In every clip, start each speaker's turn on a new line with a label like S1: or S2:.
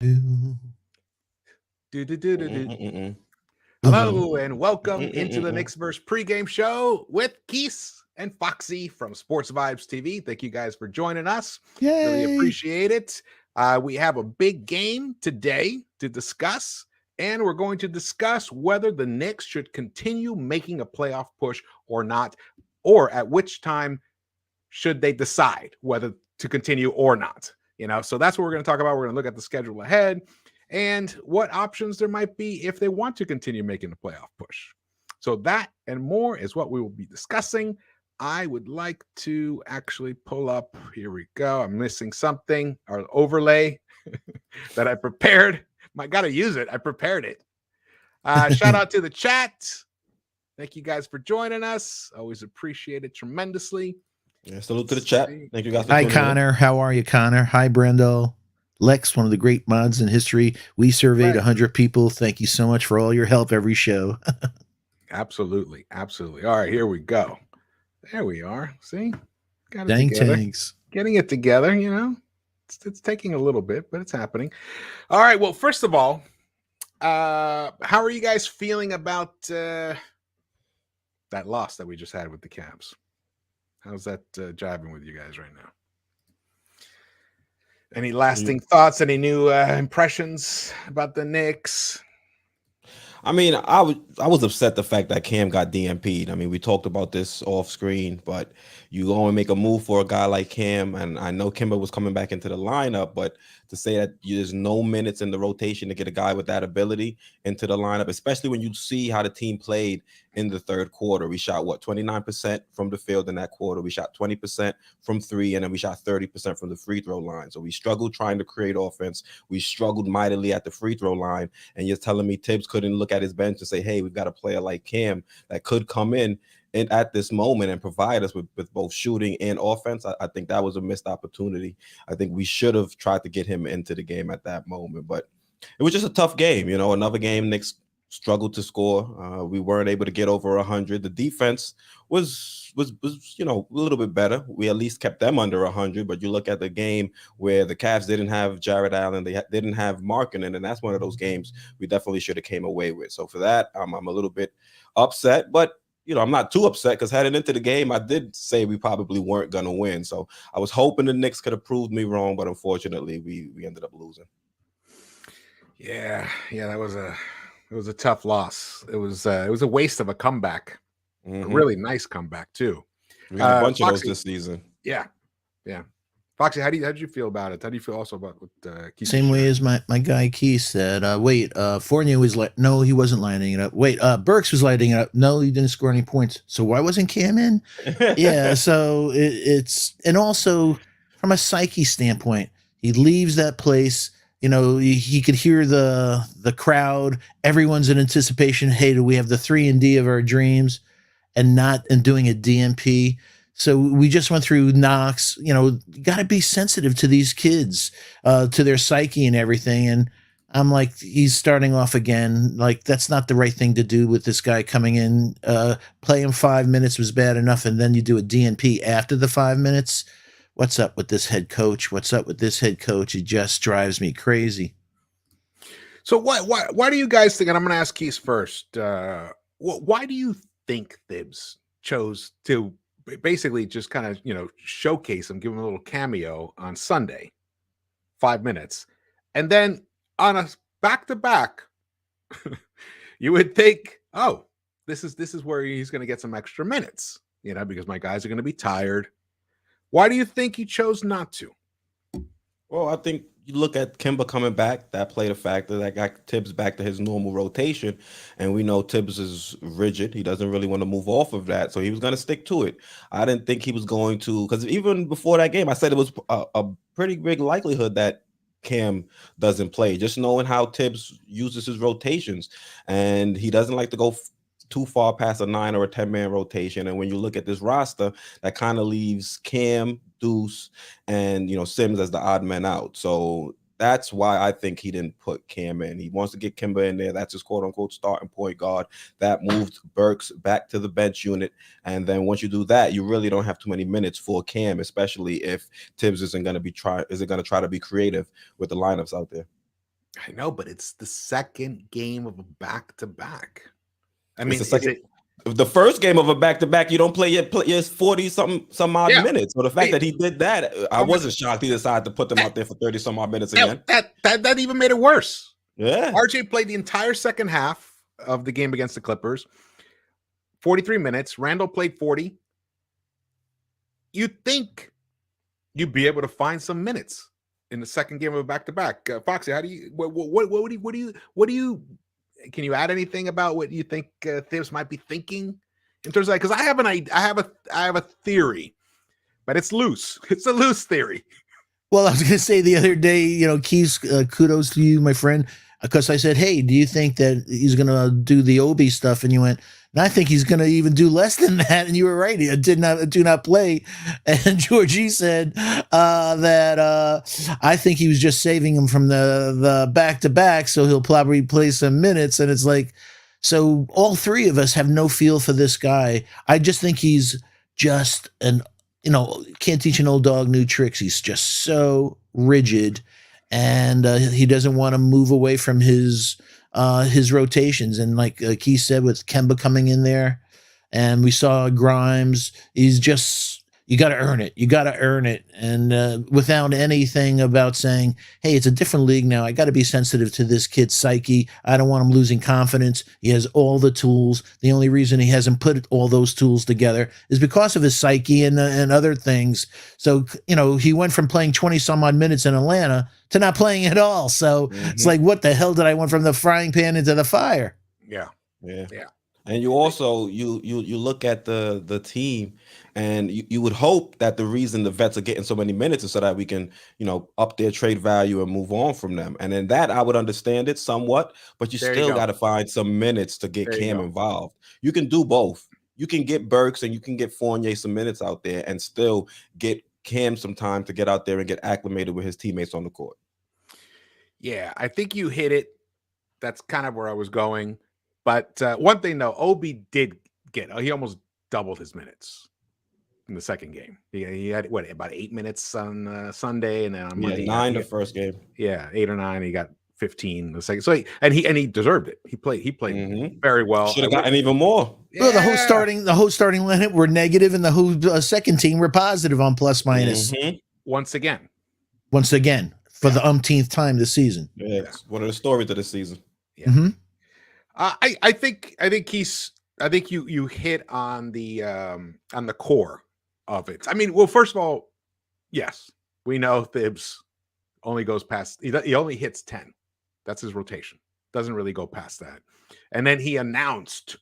S1: Do,
S2: Do, do, do, do, do.
S3: Mm-mm-mm-mm.
S2: Hello and welcome into the
S3: Mm-mm-mm-mm.
S2: Knicks-Verse pregame show with Quis and Foxy from Sports Vibes TV. Thank you guys for joining us. Really
S1: yay!
S2: appreciate it. We have a big game today to discuss, and we're going to discuss whether the Knicks should continue making a playoff push or not, or at which time should they decide whether to continue or not. So that's what we're going to talk about. We're going to look at the schedule ahead and what options there might be if they want to continue making the playoff push. So that and more is what we will be discussing. I would like to actually pull up. Here we go. I'm missing something. Our overlay that I prepared. I got to use it. I prepared it. Shout out to the chat. Thank you guys for joining us. Always appreciate it tremendously.
S3: Yeah, salute to the chat. Thank you guys for
S1: Hi,
S3: tuning in.
S1: Connor. How are you, Connor? Hi, Brendo. Lex, one of the great mods in history. We surveyed 100 people. Thank you so much for all your help every show.
S2: Absolutely. Absolutely. All right, here we go. There we are. See? Got it
S1: Dang
S2: together.
S1: tanks.
S2: Getting it together, It's taking a little bit, but it's happening. All right. Well, first of all, how are you guys feeling about that loss that we just had with the Cavs? How's that jiving with you guys right now? Any lasting thoughts? Any new impressions about the Knicks?
S3: I mean, I was upset the fact that Cam got DMP'd. I mean, we talked about this off screen, but you go and make a move for a guy like Cam, and I know Kimba was coming back into the lineup, but to say that there's no minutes in the rotation to get a guy with that ability into the lineup, especially when you see how the team played in the third quarter. We shot 29% from the field in that quarter. We shot 20% from three, and then we shot 30% from the free throw line. So we struggled trying to create offense. We struggled mightily at the free throw line, and you're telling me Tibbs couldn't look at his bench and say, hey, we've got a player like Cam that could come in and at this moment and provide us with both shooting and offense. I think that was a missed opportunity. I think we should have tried to get him into the game at that moment, but it was just a tough game. Another game Knicks struggled to score. We weren't able to get over 100. The defense was a little bit better. We at least kept them under 100, but you look at the game where the Cavs didn't have Jared Allen, they didn't have Markkanen, and that's one of those games we definitely should have came away with. So for that, I'm a little bit upset, but I'm not too upset because heading into the game, I did say we probably weren't going to win. So I was hoping the Knicks could have proved me wrong, but unfortunately, we ended up losing.
S2: Yeah, that was a tough loss. It was a waste of a comeback. A really nice comeback too.
S3: We got a bunch
S2: Foxy,
S3: of those this season.
S2: Yeah. Foxy, how did you feel about it? How do you feel also about what Keith
S1: Same way as my guy Keith said. Fournier was no, he wasn't lining it up. Burks was lighting it up. No, he didn't score any points. So why wasn't Cam in? Yeah, so it's and also from a psyche standpoint, he leaves that place. He could hear the crowd. Everyone's in anticipation. Hey, do we have the 3-and-D of our dreams, and doing a DMP? So we just went through Knox. You got to be sensitive to these kids, to their psyche and everything. And I'm like, he's starting off again. Like, that's not the right thing to do with this guy coming in. Play him 5 minutes was bad enough, and then you do a DNP after the 5 minutes. What's up with this head coach? What's up with this head coach? It just drives me crazy.
S2: So why do you guys think, and I'm going to ask Keith first, why do you think Thibs chose to basically just kind of, showcase him, give him a little cameo on Sunday, 5 minutes, and then on a back-to-back, you would think, oh, this is where he's going to get some extra minutes, because my guys are going to be tired. Why do you think he chose not to?
S3: Well, I think you look at Kimba coming back, that played a factor. That got Tibbs back to his normal rotation. And we know Tibbs is rigid. He doesn't really want to move off of that. So he was going to stick to it. I didn't think he was going to, because even before that game, I said it was a pretty big likelihood that Cam doesn't play. Just knowing how Tibbs uses his rotations. And he doesn't like to go too far past a 9 or a 10-man rotation. And when you look at this roster, that kind of leaves Cam, Deuce, and Sims as the odd man out. So that's why I think he didn't put Cam in. He wants to get Kimba in there. That's his quote-unquote starting point guard. That moved Burks back to the bench unit. And then once you do that, you really don't have too many minutes for Cam, especially if Tibbs isn't going to try to be creative with the lineups out there.
S2: I know, but it's the second game of a back-to-back. I
S3: It's
S2: mean,
S3: the
S2: is
S3: second.
S2: it?
S3: The first game of a back-to-back, you don't play your 40 some odd
S2: Yeah.
S3: minutes. So the fact that he did that, I
S2: Oh my-
S3: wasn't shocked he decided to put them out there for 30 some odd minutes again.
S2: That even made it worse.
S3: Yeah.
S2: RJ played the entire second half of the game against the Clippers, 43 minutes. Randall played 40. You'd think you'd be able to find some minutes in the second game of a back-to-back. Foxy, how do you? What do you? Can you add anything about what you think Thibs might be thinking in terms of that? Because I have a theory, but it's loose. It's a loose theory.
S1: Well, I was going to say the other day, Keys, kudos to you, my friend, because I said, hey, do you think that he's going to do the Obi stuff? And you went, and I think he's going to even do less than that. And you were right. He do not play. And Georgie said that I think he was just saving him from the back-to-back, so he'll probably play some minutes. And it's like, so all three of us have no feel for this guy. I just think he's just can't teach an old dog new tricks. He's just so rigid, and he doesn't want to move away from his rotations. And like Keith said, with Kemba coming in there, and we saw Grimes, he's just, you got to earn it. You got to earn it. And without anything about saying, hey, it's a different league now. I got to be sensitive to this kid's psyche. I don't want him losing confidence. He has all the tools. The only reason he hasn't put all those tools together is because of his psyche and other things. So, he went from playing 20 some odd minutes in Atlanta to not playing at all. So It's like, what the hell did I went from the frying pan into the fire?
S2: Yeah.
S3: And you also you look at the team, and you would hope that the reason the vets are getting so many minutes is so that we can up their trade value and move on from them. And in that, I would understand it somewhat, but you still got to find some minutes to get Cam involved. You can do both. You can get Burks and you can get Fournier some minutes out there, and still get Cam some time to get out there and get acclimated with his teammates on the court.
S2: Yeah, I think you hit it. That's kind of where I was going. But one thing, though, Obi did he almost doubled his minutes in the second game. He had, about 8 minutes on Sunday, and then on Monday,
S3: 9 the first game.
S2: Yeah, 8 or 9. He got 15 the second. So he deserved it. He played very well.
S3: Should have gotten even more.
S1: Yeah. Well, the whole starting lineup were negative, and the whole second team were positive on plus minus.
S2: Once again,
S1: for the umpteenth time this season.
S3: Yeah, it's one of the stories of the season.
S2: Yeah. Mm-hmm. I think you hit on the core of it. I mean, well, first of all, yes, we know Thibs only goes past, he only hits 10. That's his rotation. Doesn't really go past that. And then he announced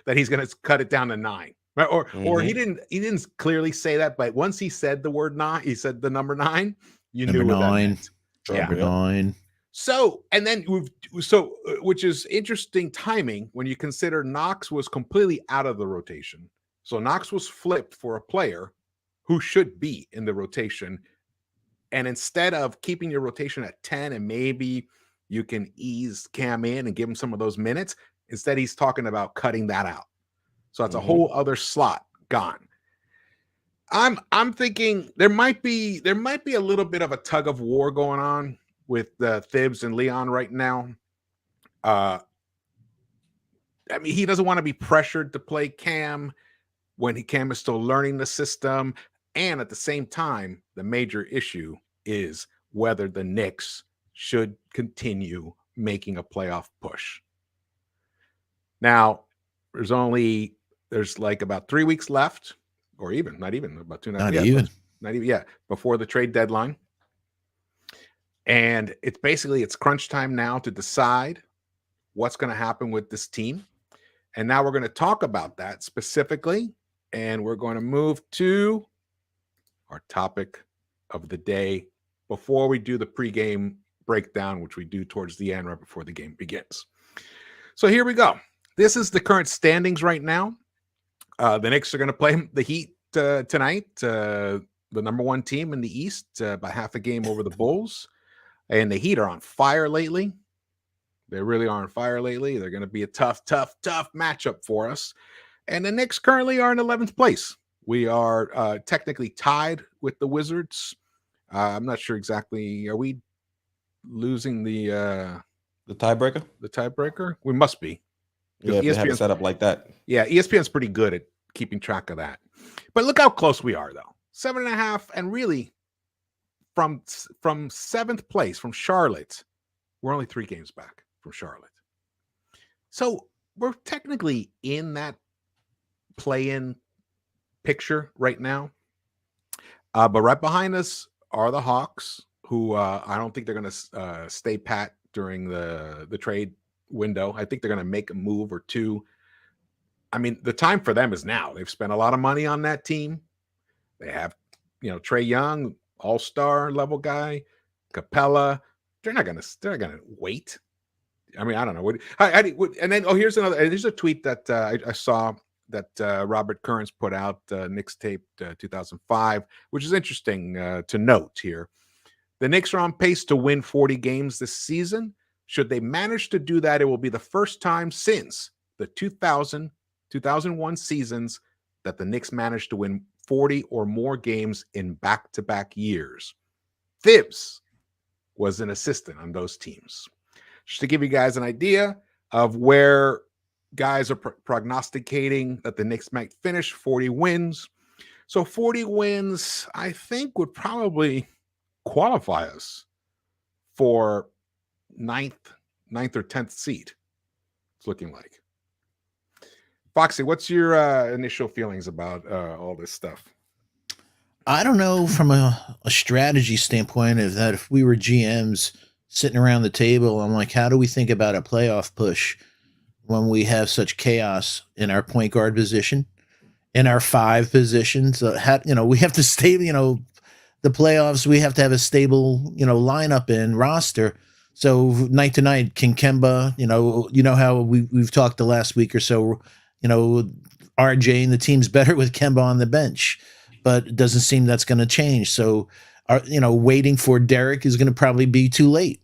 S2: that he's going to cut it down to 9. Or he didn't clearly say that, but once he said the word 9, he said the number 9, you knew what that meant.
S1: Number 9.
S2: So, and then which is interesting timing when you consider Knox was completely out of the rotation. So Knox was flipped for a player who should be in the rotation. And instead of keeping your rotation at 10 and maybe you can ease Cam in and give him some of those minutes, instead he's talking about cutting that out. So that's a whole other slot gone. I'm thinking there might be a little bit of a tug of war going on with Thibs and Leon right now. I mean, he doesn't want to be pressured to play Cam when Cam is still learning the system. And at the same time, the major issue is whether the Knicks should continue making a playoff push. Now, there's like about 3 weeks left, or not even about 2.5. Not even before the trade deadline. And it's crunch time now to decide what's going to happen with this team. And now we're going to talk about that specifically. And we're going to move to our topic of the day before we do the pregame breakdown, which we do towards the end, right before the game begins. So here we go. This is the current standings right now. The Knicks are going to play the Heat tonight, the number 1 team in the East, by half a game over the Bulls. And the Heat are on fire lately. They really are on fire lately. They're going to be a tough matchup for us. And the Knicks currently are in 11th place. We are technically tied with the Wizards. I'm not sure exactly. Are we losing the
S3: tiebreaker.
S2: The tiebreaker? We must be.
S3: Yeah, if they have it set up like that.
S2: Yeah, ESPN's pretty good at keeping track of that. But look how close we are, though. 7.5, and really from 7th place, from Charlotte, we're only 3 games back from Charlotte. So we're technically in that play-in picture right now. But right behind us are the Hawks, who I don't think they're going to stay pat during the trade window. I think they're going to make a move or two. I mean, the time for them is now. They've spent a lot of money on that team. They have, Trae Young, all-star level guy, Capella. They're not gonna wait. I mean, I don't know. And then here's a tweet that I saw that Robert Kearns put out, Knicks tape 2005, which is interesting to note here. The Knicks are on pace to win 40 games this season. Should they manage to do that, it will be the first time since the 2001 seasons that the Knicks managed to win 40 or more games in back-to-back years. Thibs was an assistant on those teams. Just to give you guys an idea of where guys are prognosticating that the Knicks might finish, 40 wins. So 40 wins, I think, would probably qualify us for ninth or 10th seed. It's looking like. Foxy, what's your initial feelings about all this stuff?
S1: I don't know from a strategy standpoint if we were GMs sitting around the table, I'm like, how do we think about a playoff push when we have such chaos in our point guard position, in our 5 positions? We have to stay, the playoffs, we have to have a stable, lineup and roster. So night to night, can Kemba, how we've talked the last week or so, RJ and the team's better with Kemba on the bench, but it doesn't seem that's going to change. So, waiting for Derek is going to probably be too late.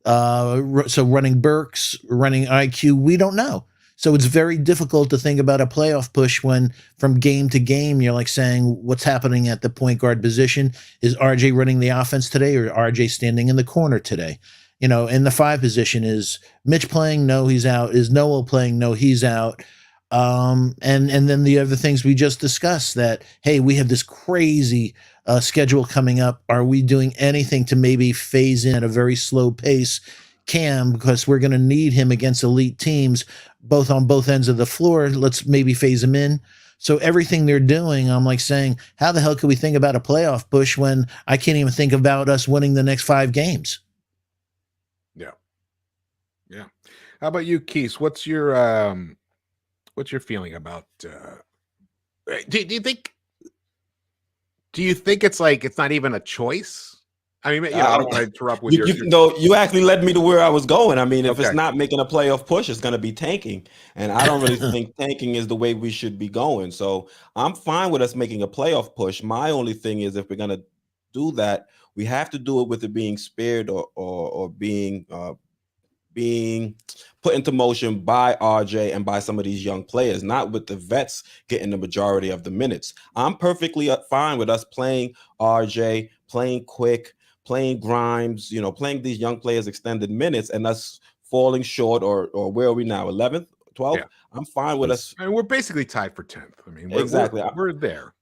S1: So running Burks, running IQ, we don't know. So it's very difficult to think about a playoff push when from game to game, you're like saying, what's happening at the point guard position? Is RJ running the offense today, or RJ standing in the corner today? In the 5 position, is Mitch playing? No, he's out. Is Noel playing? No, he's out. And then the other things we just discussed, that, hey, we have this crazy schedule coming up. Are we doing anything to maybe phase in at a very slow pace Cam, because we're going to need him against elite teams, both on both ends of the floor? Let's maybe phase him in. So everything they're doing, I'm like saying, how the hell can we think about a playoff push when I can't even think about us winning the next 5 games?
S2: Yeah. How about you, Quis? What's your feeling about? Do you think it's like it's not even a choice? I mean, I don't want to interrupt with
S3: you actually led me to where I was going. I mean, if it's not making a playoff push, it's going to be tanking, and I don't really think tanking is the way we should be going. So I'm fine with us making a playoff push. My only thing is, if we're going to do that, we have to do it with it being spared or being put into motion by RJ and by some of these young players, not with the vets getting the majority of the minutes. I'm perfectly fine with us playing RJ, playing Quick, playing Grimes, playing these young players extended minutes, and us falling short, or where are we now? 11th, 12th? Yeah. I'm fine with us.
S2: I mean, we're basically tied for 10th. I mean,
S3: exactly.
S2: We're there.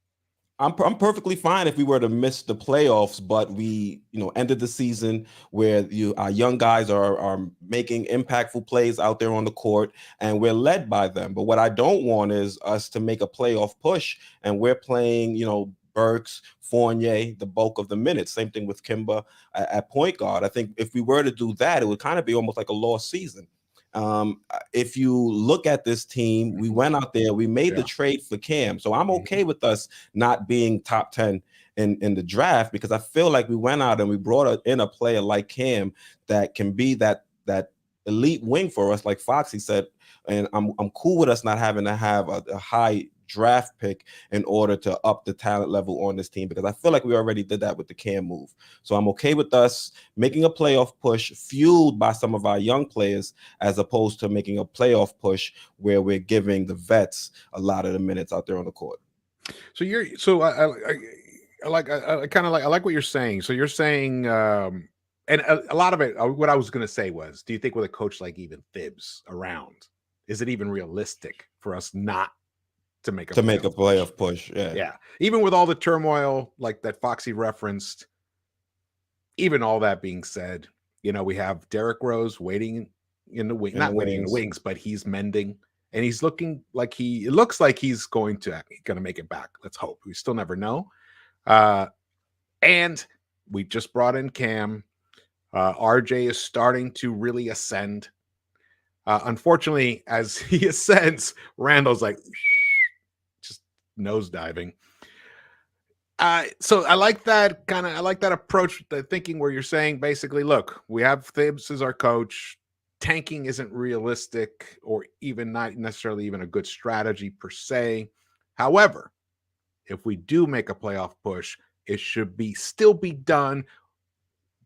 S3: I'm perfectly fine if we were to miss the playoffs, but we, ended the season where our young guys are making impactful plays out there on the court, and we're led by them. But what I don't want is us to make a playoff push, and we're playing, Burks, Fournier, the bulk of the minutes. Same thing with Kemba at point guard. I think if we were to do that, it would kind of be almost like a lost season. If you look at this team, we went out there, we made the trade for Cam. So I'm okay with us not being top 10 in the draft, because I feel like we went out and we brought in a player like Cam that can be that elite wing for us, like Foxy said. And I'm cool with us not having to have a high draft pick in order to up the talent level on this team, because I feel like we already did that with the Cam move. So I'm okay with us making a playoff push fueled by some of our young players, as opposed to making a playoff push where we're giving the vets a lot of the minutes out there on the court.
S2: So I like what you're saying. So you're saying, And a lot of it, what I was going to say was, do you think with a coach like even Thibs around, is it even realistic for us not to make a
S3: playoff push? Yeah.
S2: Yeah. Even with all the turmoil like that Foxy referenced, even all that being said, we have Derrick Rose waiting in the wing, not waiting in the wings, but he's mending. And he's looking like it looks like he's going to make it back. Let's hope. We still never know. And we just brought in Cam. RJ is starting to really ascend. Unfortunately, as he ascends, Randall's like just nosediving. So I like that approach, the thinking where you're saying basically, look, we have Thibs as our coach. Tanking isn't realistic or even not necessarily even a good strategy per se. However, if we do make a playoff push, it should still be done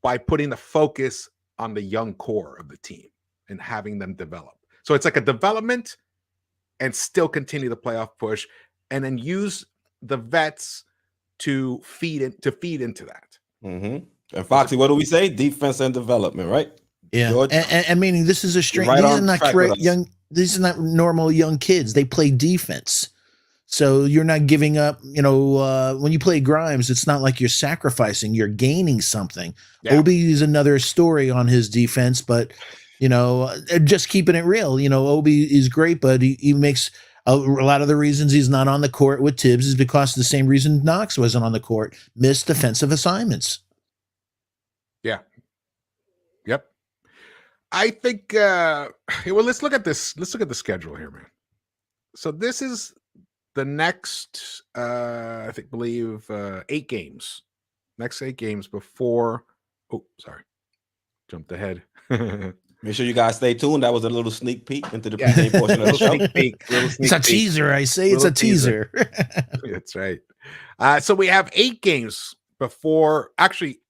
S2: by putting the focus on the young core of the team and having them develop. So it's like a development and still continue the playoff push, and then use the vets to feed into that.
S3: Mm-hmm. And Foxy, what do we say? Defense and development, right?
S1: Yeah, and meaning this is a strange. These are not normal young kids. They play defense, so you're not giving up. When you play Grimes, it's not like you're sacrificing. You're gaining something. Yeah. Obi is another story on his defense, but just keeping it real. Obi is great, but he makes a lot of the reasons he's not on the court with Thibs is because of the same reason Knox wasn't on the court: missed defensive assignments.
S2: Yeah. Yep. I think, let's look at this. Let's look at the schedule here, man. So this is the next, believe 8 games. Next 8 games before. Oh, sorry. Jumped ahead.
S3: Make sure you guys stay tuned. That was a little sneak peek into the pregame portion of the show.
S1: It's a teaser. I say it's a teaser.
S2: That's right. So we have 8 games before. Actually,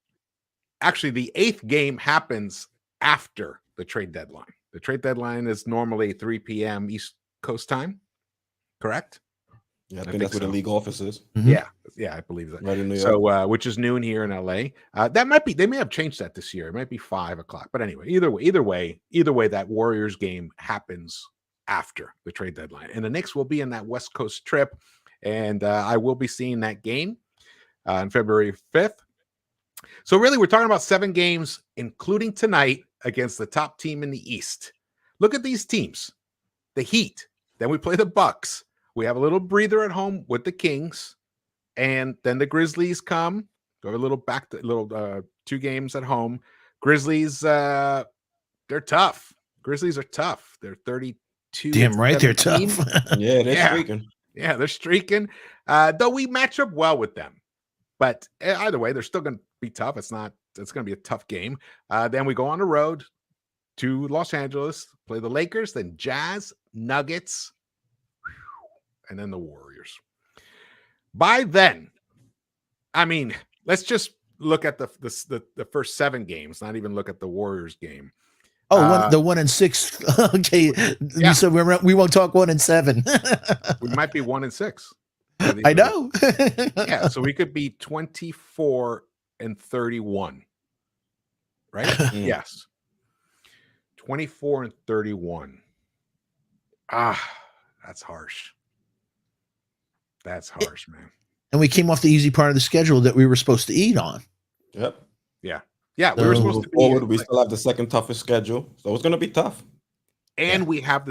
S2: the 8th game happens after the trade deadline. The trade deadline is normally 3 p.m. East Coast time, correct?
S3: Yeah, I think that's where the league office is.
S2: Mm-hmm. Yeah, I believe that.
S3: Right in New York.
S2: So, which is noon here in LA. That might be. They may have changed that this year. It might be 5 o'clock. But anyway, either way, that Warriors game happens after the trade deadline, and the Knicks will be in that West Coast trip, and I will be seeing that game on February 5th. So really, we're talking about 7 games, including tonight against the top team in the East. Look at these teams: the Heat. Then we play the Bucks. We have a little breather at home with the Kings, and then the Grizzlies come. Go a little back to 2 games at home. Grizzlies, they're tough. Grizzlies are tough. They're 32.
S1: Damn right, 17. They're tough.
S3: They're streaking.
S2: Yeah, they're streaking. Though we match up well with them, but either way, they're still going to be tough. It's going to be a tough game. Then we go on the road to Los Angeles, play the Lakers, then Jazz, Nuggets, and then the Warriors. By then, I mean, let's just look at the first 7 games, not even look at the Warriors game.
S1: Oh, the 1 and 6. Okay, yeah. So we won't talk 1 and 7.
S2: We might be 1 and 6.
S1: I know.
S2: Yeah, so we could be 24 and 31. Right? Yes. 24 and 31. That's harsh. That's harsh, man.
S1: And we came off the easy part of the schedule that we were supposed to eat on.
S3: Yep.
S2: Yeah, we were supposed to be
S3: forward. We still have the second toughest schedule, so it's going to be tough.
S2: And we have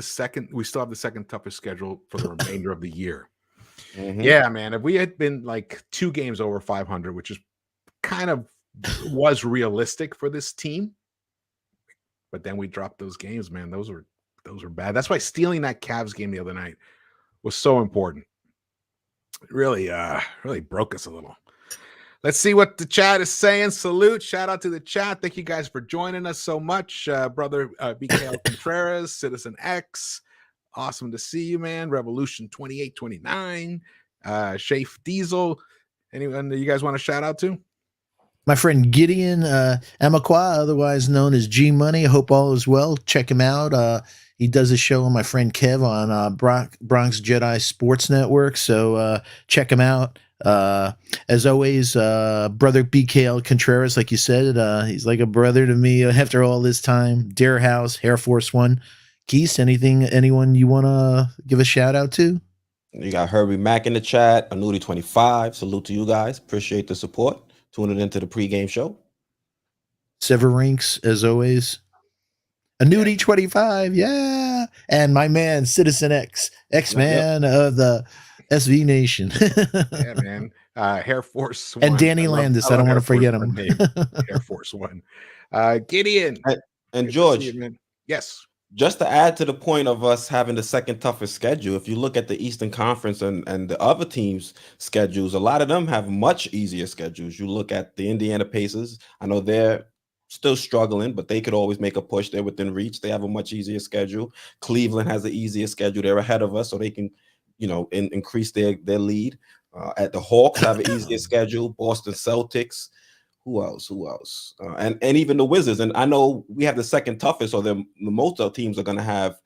S2: we still have the second toughest schedule for the remainder of the year.
S3: Mm-hmm.
S2: Yeah, man. If we had been like 2 games over 500, which is kind of was realistic for this team, but then we dropped those games, man. Those were bad. That's why stealing that Cavs game the other night was so important. It really broke us a little. Let's see what the chat is saying. Salute. Shout out to the chat. Thank you guys for joining us so much. Brother BKL Contreras, Citizen X. Awesome to see you, man. Revolution 2829. Shafe Diesel. Anyone that you guys want to shout out to?
S1: My friend Gideon Amaqua, otherwise known as G Money. I hope all is well. Check him out. He does a show on my friend Kev on Bronx Jedi Sports Network. So check him out. As always, brother BKL Contreras, like you said, he's like a brother to me after all this time. Dare House, Air Force One. Quis, anyone you want to give a shout out to?
S3: You got Herbie Mack in the chat, Annuity 25. Salute to you guys. Appreciate the support. Tuning into the pregame show.
S1: Severinks, as always. Annuity 25, yeah. And my man, Citizen X-Man of the SV Nation.
S2: Yeah, man. Air Force One.
S1: And Danny Landis, I don't want to forget him.
S2: Air Force One. Gideon.
S3: And George,
S2: yes.
S3: Just to add to the point of us having the second toughest schedule, if you look at the Eastern Conference and the other teams' schedules, a lot of them have much easier schedules. You look at the Indiana Pacers. I know they're still struggling, but they could always make a push. They're within reach. They have a much easier schedule. Cleveland has the easier schedule. They're ahead of us, so they can, increase their lead. At the Hawks have an easier schedule. Boston Celtics. Who else? And even the Wizards. And I know we have the second toughest, so the most of the teams are going to have,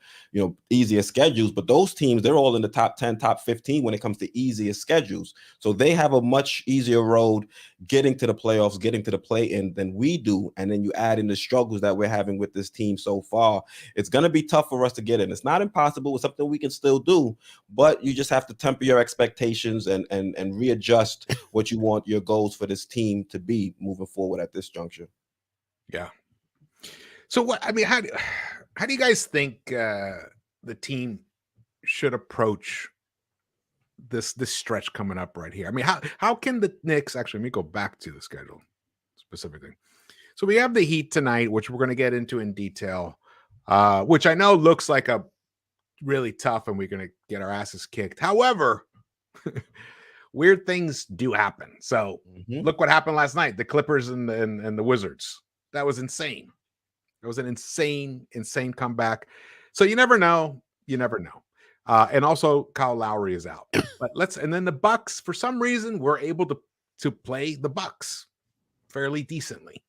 S3: easier schedules. But those teams, they're all in the top 10, top 15 when it comes to easier schedules. So they have a much easier road getting to the playoffs, getting to the play-in than we do. And then you add in the struggles that we're having with this team so far. It's going to be tough for us to get in. It's not impossible. It's something we can still do, but you just have to temper your expectations and readjust what you want your goals for this team to be moving forward at this juncture.
S2: Yeah. So how do you guys think the team should approach this stretch coming up right here? I mean, how can the Knicks actually, let me go back to the schedule specifically. So we have the Heat tonight, which we're going to get into in detail, which I know looks like a really tough, and we're going to get our asses kicked. However, weird things do happen. So look what happened last night. The Clippers and the Wizards. That was insane. It was an insane comeback. So you never know. And also Kyle Lowry is out. But and then the Bucks, for some reason, we're able to play the Bucks fairly decently.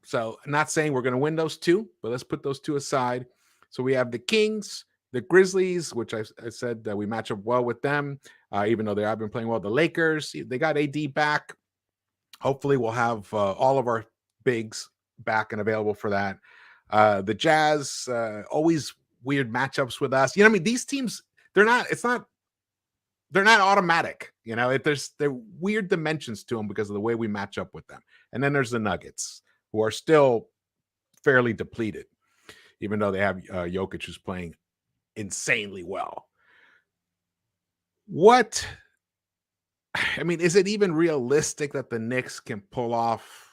S2: So I'm not saying we're going to win those two, but let's put those two aside. So we have the Kings, the Grizzlies, which I said that we match up well with them, even though they have been playing well. The Lakers, they got AD back. Hopefully we'll have all of our bigs back and available for that. The Jazz, always weird matchups with us. These teams, they're not automatic. There weird dimensions to them because of the way we match up with them. And then there's the Nuggets, who are still fairly depleted, even though they have Jokic, who's playing insanely well. Is it even realistic that the Knicks can pull off,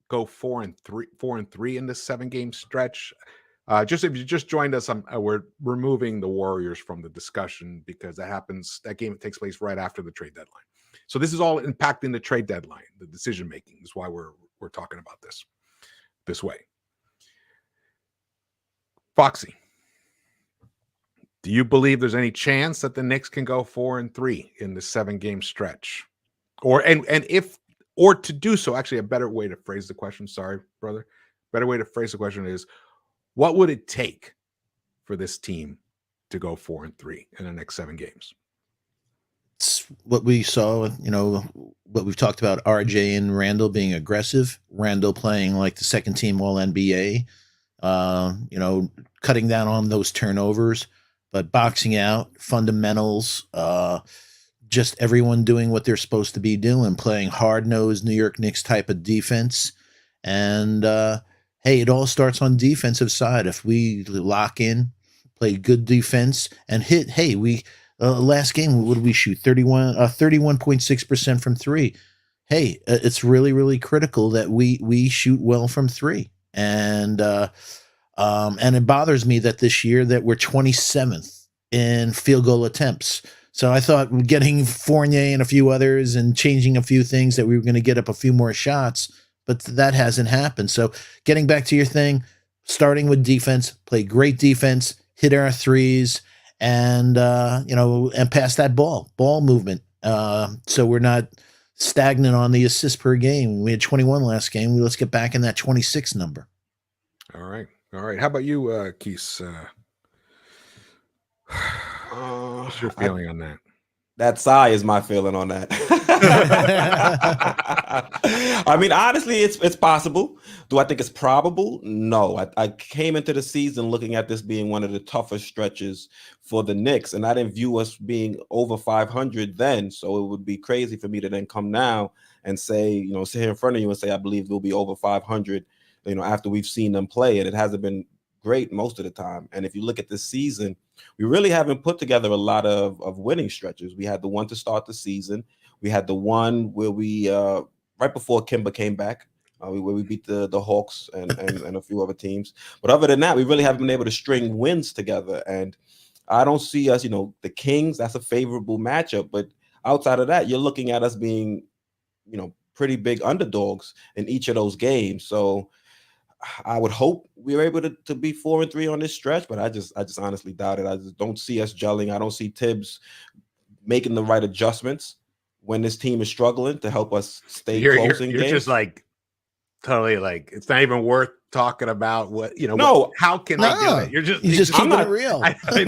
S2: go 4-3 in this 7-game stretch? If you just joined us, we're removing the Warriors from the discussion because that game takes place right after the trade deadline. So this is all impacting the trade deadline, the decision making is why we're talking about this way. Foxy, do you believe there's any chance that the Knicks can go 4-3 in the 7-game stretch? Or to do so, actually a better way to phrase the question, sorry, brother. Better way to phrase the question is, what would it take for this team to go 4-3 in the next 7 games?
S1: It's what we saw, what we've talked about, RJ and Randall being aggressive, Randall playing like the second team all NBA, cutting down on those turnovers, but boxing out, fundamentals, just everyone doing what they're supposed to be doing, playing hard-nosed New York Knicks type of defense. And, hey, it all starts on defensive side. If we lock in, play good defense, and hit, hey, last game, what did we shoot? 31.6% from three. Hey, it's really, really critical that we shoot well from three. And it bothers me that this year that we're 27th in field goal attempts. So I thought getting Fournier and a few others and changing a few things that we were going to get up a few more shots, but that hasn't happened. So getting back to your thing, starting with defense, play great defense, hit our threes, and pass that ball movement. So we're not stagnant on the assists per game. We had 21 last game. Let's get back in that 26 number.
S2: All right. How about you, Quis? What's your feeling on that?
S3: That sigh is my feeling on that. I mean, honestly, it's possible. Do I think it's probable? No. I came into the season looking at this being one of the toughest stretches for the Knicks, and I didn't view us being over 500 then. So it would be crazy for me to then come now and say, sit here in front of you and say I believe we'll be over 500, after we've seen them play, and it hasn't been great most of the time. And if you look at this season, we really haven't put together a lot of winning stretches. We had the one to start the season. We had the one where we right before Kemba came back, where we beat the Hawks and a few other teams. But other than that, we really haven't been able to string wins together. And I don't see us, the Kings, that's a favorable matchup. But outside of that, you're looking at us being, pretty big underdogs in each of those games. So I would hope we were able to be 4-3 on this stretch, but I just honestly doubt it. I just don't see us gelling. I don't see Tibbs making the right adjustments when this team is struggling to help us stay close in games.
S2: You're just like totally like it's not even worth talking about what
S3: No,
S2: how can they do it? You're just
S1: keeping it real.
S3: I'm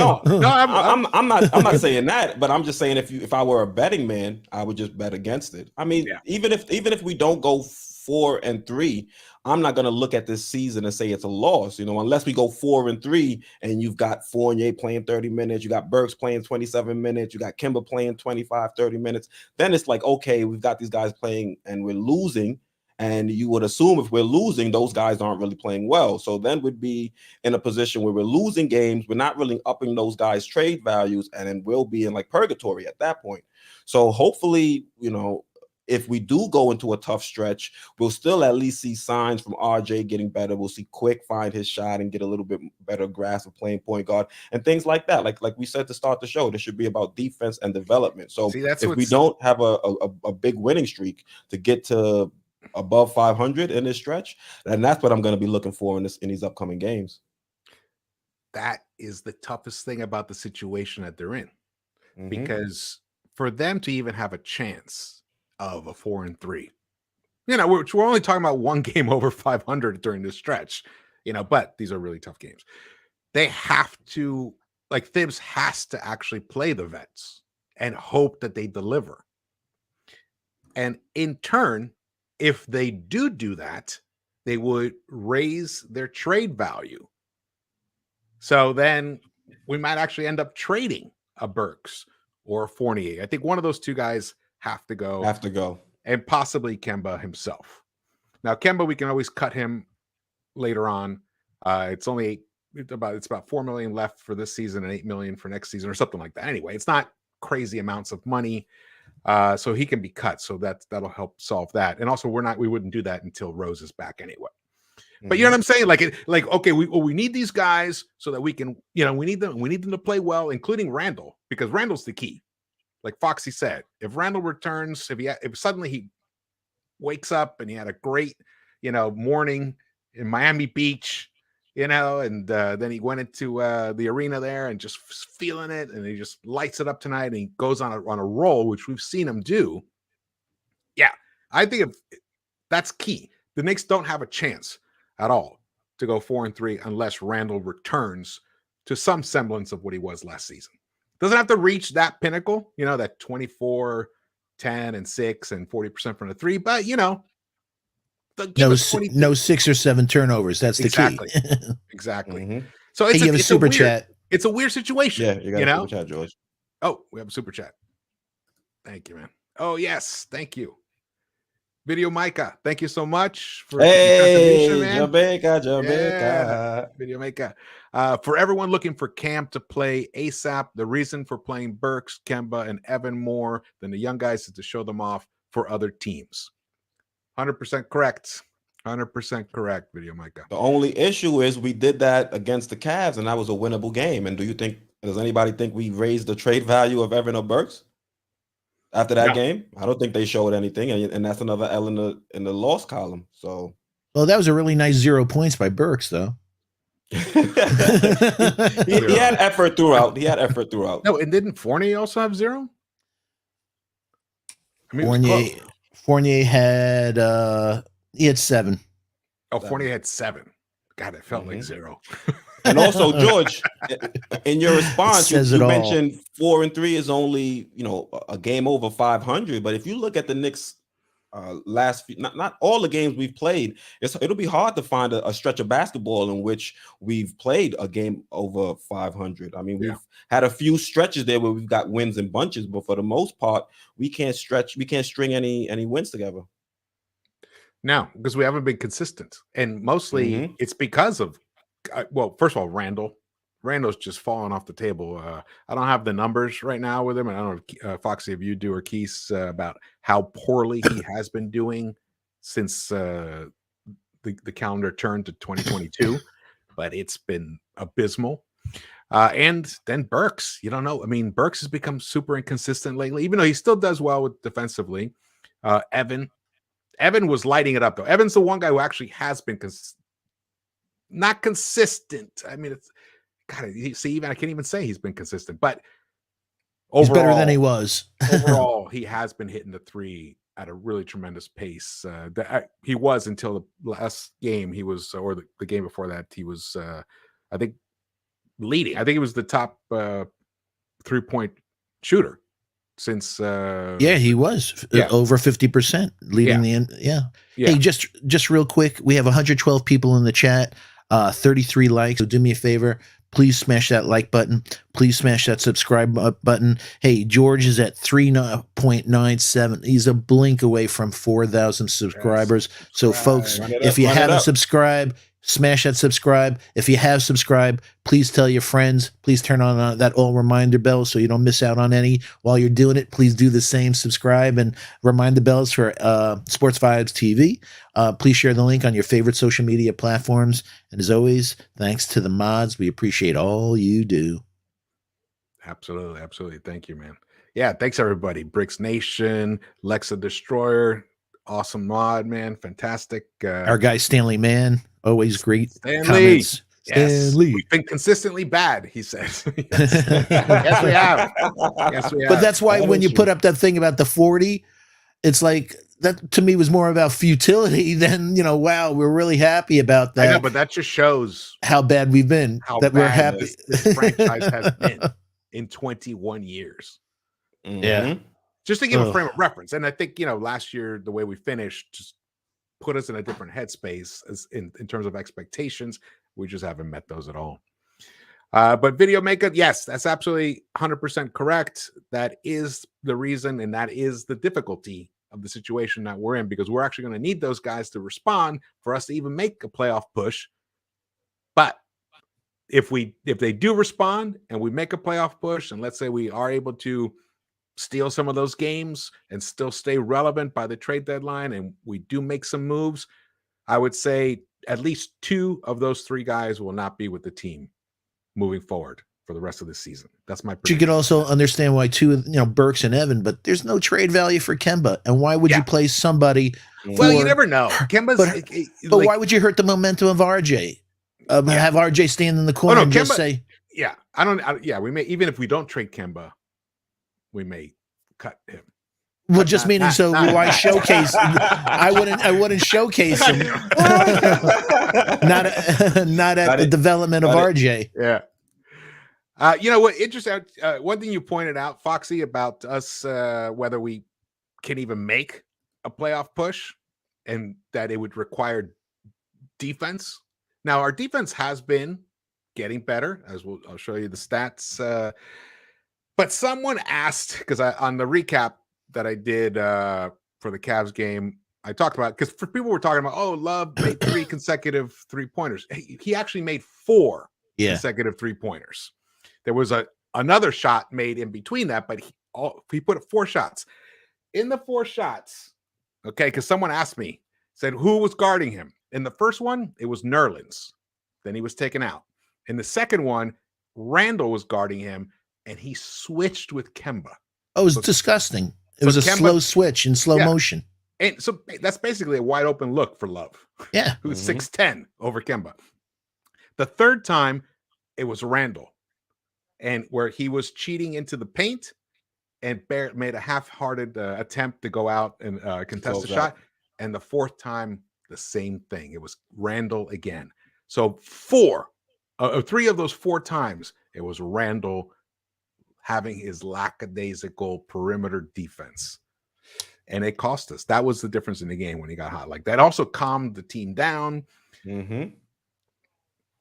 S3: not saying that, but I'm just saying if I were a betting man, I would just bet against it. I mean, even if we don't go 4-3, I'm not going to look at this season and say it's a loss, unless we go 4-3 and you've got Fournier playing 30 minutes, you got Burks playing 27 minutes, you got Kemba playing 25, 30 minutes. Then it's like, okay, we've got these guys playing and we're losing. And you would assume if we're losing, those guys aren't really playing well. So then we'd be in a position where we're losing games. We're not really upping those guys' trade values. And then we'll be in like purgatory at that point. So hopefully, if we do go into a tough stretch, we'll still at least see signs from RJ getting better. We'll see Quick find his shot and get a little bit better grasp of playing point guard and things like that. Like we said to start the show, this should be about defense and development. So if we don't have a big winning streak to get to above 500 in this stretch, and that's what I'm going to be looking for in these upcoming games.
S2: That is the toughest thing about the situation that they're in, because for them to even have a chance of a 4-3, we're only talking about one game over 500 during this stretch, but these are really tough games. They have to, like, Thibs has to actually play the vets and hope that they deliver. And in turn, if they do that, they would raise their trade value. So then we might actually end up trading a Burks or a Fournier. I think one of those two guys have to go, and possibly Kemba himself. Now, Kemba, we can always cut him later on. It's about $4 million left for this season and $8 million for next season or something like that. Anyway, it's not crazy amounts of money. So he can be cut. So that'll help solve that. And also we wouldn't do that until Rose is back anyway. But you know what I'm saying? Okay, we need these guys so that we can, we need them to play well, including Randall, because Randall's the key. Like Foxy said, if Randall returns, if suddenly he wakes up and he had a great, morning in Miami Beach, and then he went into the arena there and just feeling it, and he just lights it up tonight, and he goes on a roll, which we've seen him do. Yeah, I think that's key. The Knicks don't have a chance at all to go 4-3 unless Randall returns to some semblance of what he was last season. Doesn't have to reach that pinnacle, that 24, 10, and 6 and 40% from the three, but
S1: no 6 or 7 turnovers. That's the key.
S2: Exactly. So it's
S1: a super chat.
S2: It's a weird situation.
S3: Yeah, you got a super chat, George.
S2: Oh, we have a super chat. Thank you, man. Oh, yes. Thank you. Video Micah, thank you so much for
S3: the contribution, man. Jamaica.
S2: Yeah, Video Micah. For everyone looking for Cam to play ASAP, the reason for playing Burks, Kemba, and Evan more than the young guys is to show them off for other teams. 100% correct. 100% correct, Video Micah.
S3: The only issue is we did that against the Cavs, and that was a winnable game. And does anybody think we raised the trade value of Evan or Burks after that game? I don't think they showed anything, and that's another L in the loss column. So,
S1: well, that was a really nice 0 points by Burks, though.
S3: he had effort throughout.
S2: No, and didn't Fournier also have 0?
S1: I mean, Fournier had he had 7.
S2: Oh, Fournier had 7. God, it felt like 0.
S3: And also, George, in your response,
S1: Says
S3: you
S1: it all.
S3: mentioned 4-3 is only, a game over 500. But if you look at the Knicks not all the games we've played, it'll be hard to find a stretch of basketball in which we've played a game over 500. I mean, we've had a few stretches there where we've got wins in bunches, but for the most part, we can't string any wins together.
S2: No, because we haven't been consistent, and mostly it's because of well, first of all, Randall's just falling off the table. I don't have the numbers right now with him, and I don't know if Foxy, if you do, or Quis, about how poorly he has been doing since the calendar turned to 2022, but it's been abysmal. And then Burks, you don't know. I mean, Burks has become super inconsistent lately, even though he still does well with defensively. Evan was lighting it up, though. Evan's the one guy who actually has been not consistent. I mean, it's God. See, even I can't even say he's been consistent, but overall,
S1: he's better than he was.
S2: Overall, he has been hitting the three at a really tremendous pace. He was until the last game. He was, or the game before that, he was, I think, leading. I think he was the top 3-point shooter since.
S1: He was over 50% leading the end. Yeah. Hey, just real quick, we have 112 people in the chat, 33 likes. So do me a favor. Please smash that like button. Please smash that subscribe button. Hey, George is at 3.97. He's a blink away from 4,000 subscribers. So, folks, if you haven't subscribed, smash that subscribe. If you have subscribed, please tell your friends. Please turn on that all reminder bell so you don't miss out on any. While you're doing it, please do the same. Subscribe and reminder bells for Sports Vibes TV. Please share the link on your favorite social media platforms. And as always, thanks to the mods. We appreciate all you do.
S2: Absolutely. Absolutely. Thank you, man. Yeah. Thanks, everybody. Bricks Nation, Lexa Destroyer. Awesome mod, man. Fantastic.
S1: Our guy, Stanley Mann. Always great
S2: comments.
S1: Yes. Stanley.
S2: We've been consistently bad, he says. Yes, we have. Yes, we have.
S1: But that's why when you put up that thing about the 40, it's like, that to me was more about futility than, wow, we're really happy about that.
S2: I know, but that just shows
S1: how bad we've been, that we're happy.
S2: This franchise has been in 21 years.
S1: Yeah.
S2: Just to give a frame of reference. And I think, last year, the way we finished just put us in a different headspace in terms of expectations. We just haven't met those at all. But Video Maker, yes, that's absolutely 100% correct. That is the reason, and that is the difficulty of the situation that we're in, because we're actually going to need those guys to respond for us to even make a playoff push. But if they do respond and we make a playoff push, and let's say we are able to steal some of those games and still stay relevant by the trade deadline, and we do make some moves, I would say at least 2 of those 3 guys will not be with the team moving forward for the rest of the season. That's my prediction.
S1: You can also understand why 2, Burks and Evan, but there's no trade value for Kemba. And why would you play somebody?
S2: Well, you never know. Kemba's,
S1: but why would you hurt the momentum of RJ? Have RJ stand in the corner and just say,
S2: we may, even if we don't trade Kemba, we may cut him.
S1: Well, why showcase? I wouldn't showcase him. not at the development of RJ.
S2: Yeah. What interesting? One thing you pointed out, Foxy, about us, whether we can even make a playoff push, and that it would require defense. Now, our defense has been getting better, I'll show you the stats. But someone asked, because on the recap that I did for the Cavs game, I talked about, because for people were talking about, Love made 3 consecutive 3-pointers. He actually made 4 consecutive 3-pointers. There was another shot made in between that, but he put 4 shots. In the 4 shots, okay, because someone asked me, said, who was guarding him? In the first one, it was Nerlens. Then he was taken out. In the second one, Randall was guarding him, and he switched with Kemba.
S1: Oh, it was disgusting. It was a slow switch in slow motion.
S2: And so that's basically a wide open look for Love.
S1: Yeah.
S2: Who's 6'10" over Kemba. The third time, it was Randall. And where he was cheating into the paint, and Barrett made a half-hearted attempt to go out and contest the shot. And the fourth time, the same thing. It was Randall again. So 4 3 of those 4 times, it was Randall having his lackadaisical perimeter defense. And it cost us. That was the difference in the game when he got hot. Like that also calmed the team down.
S3: Mm-hmm.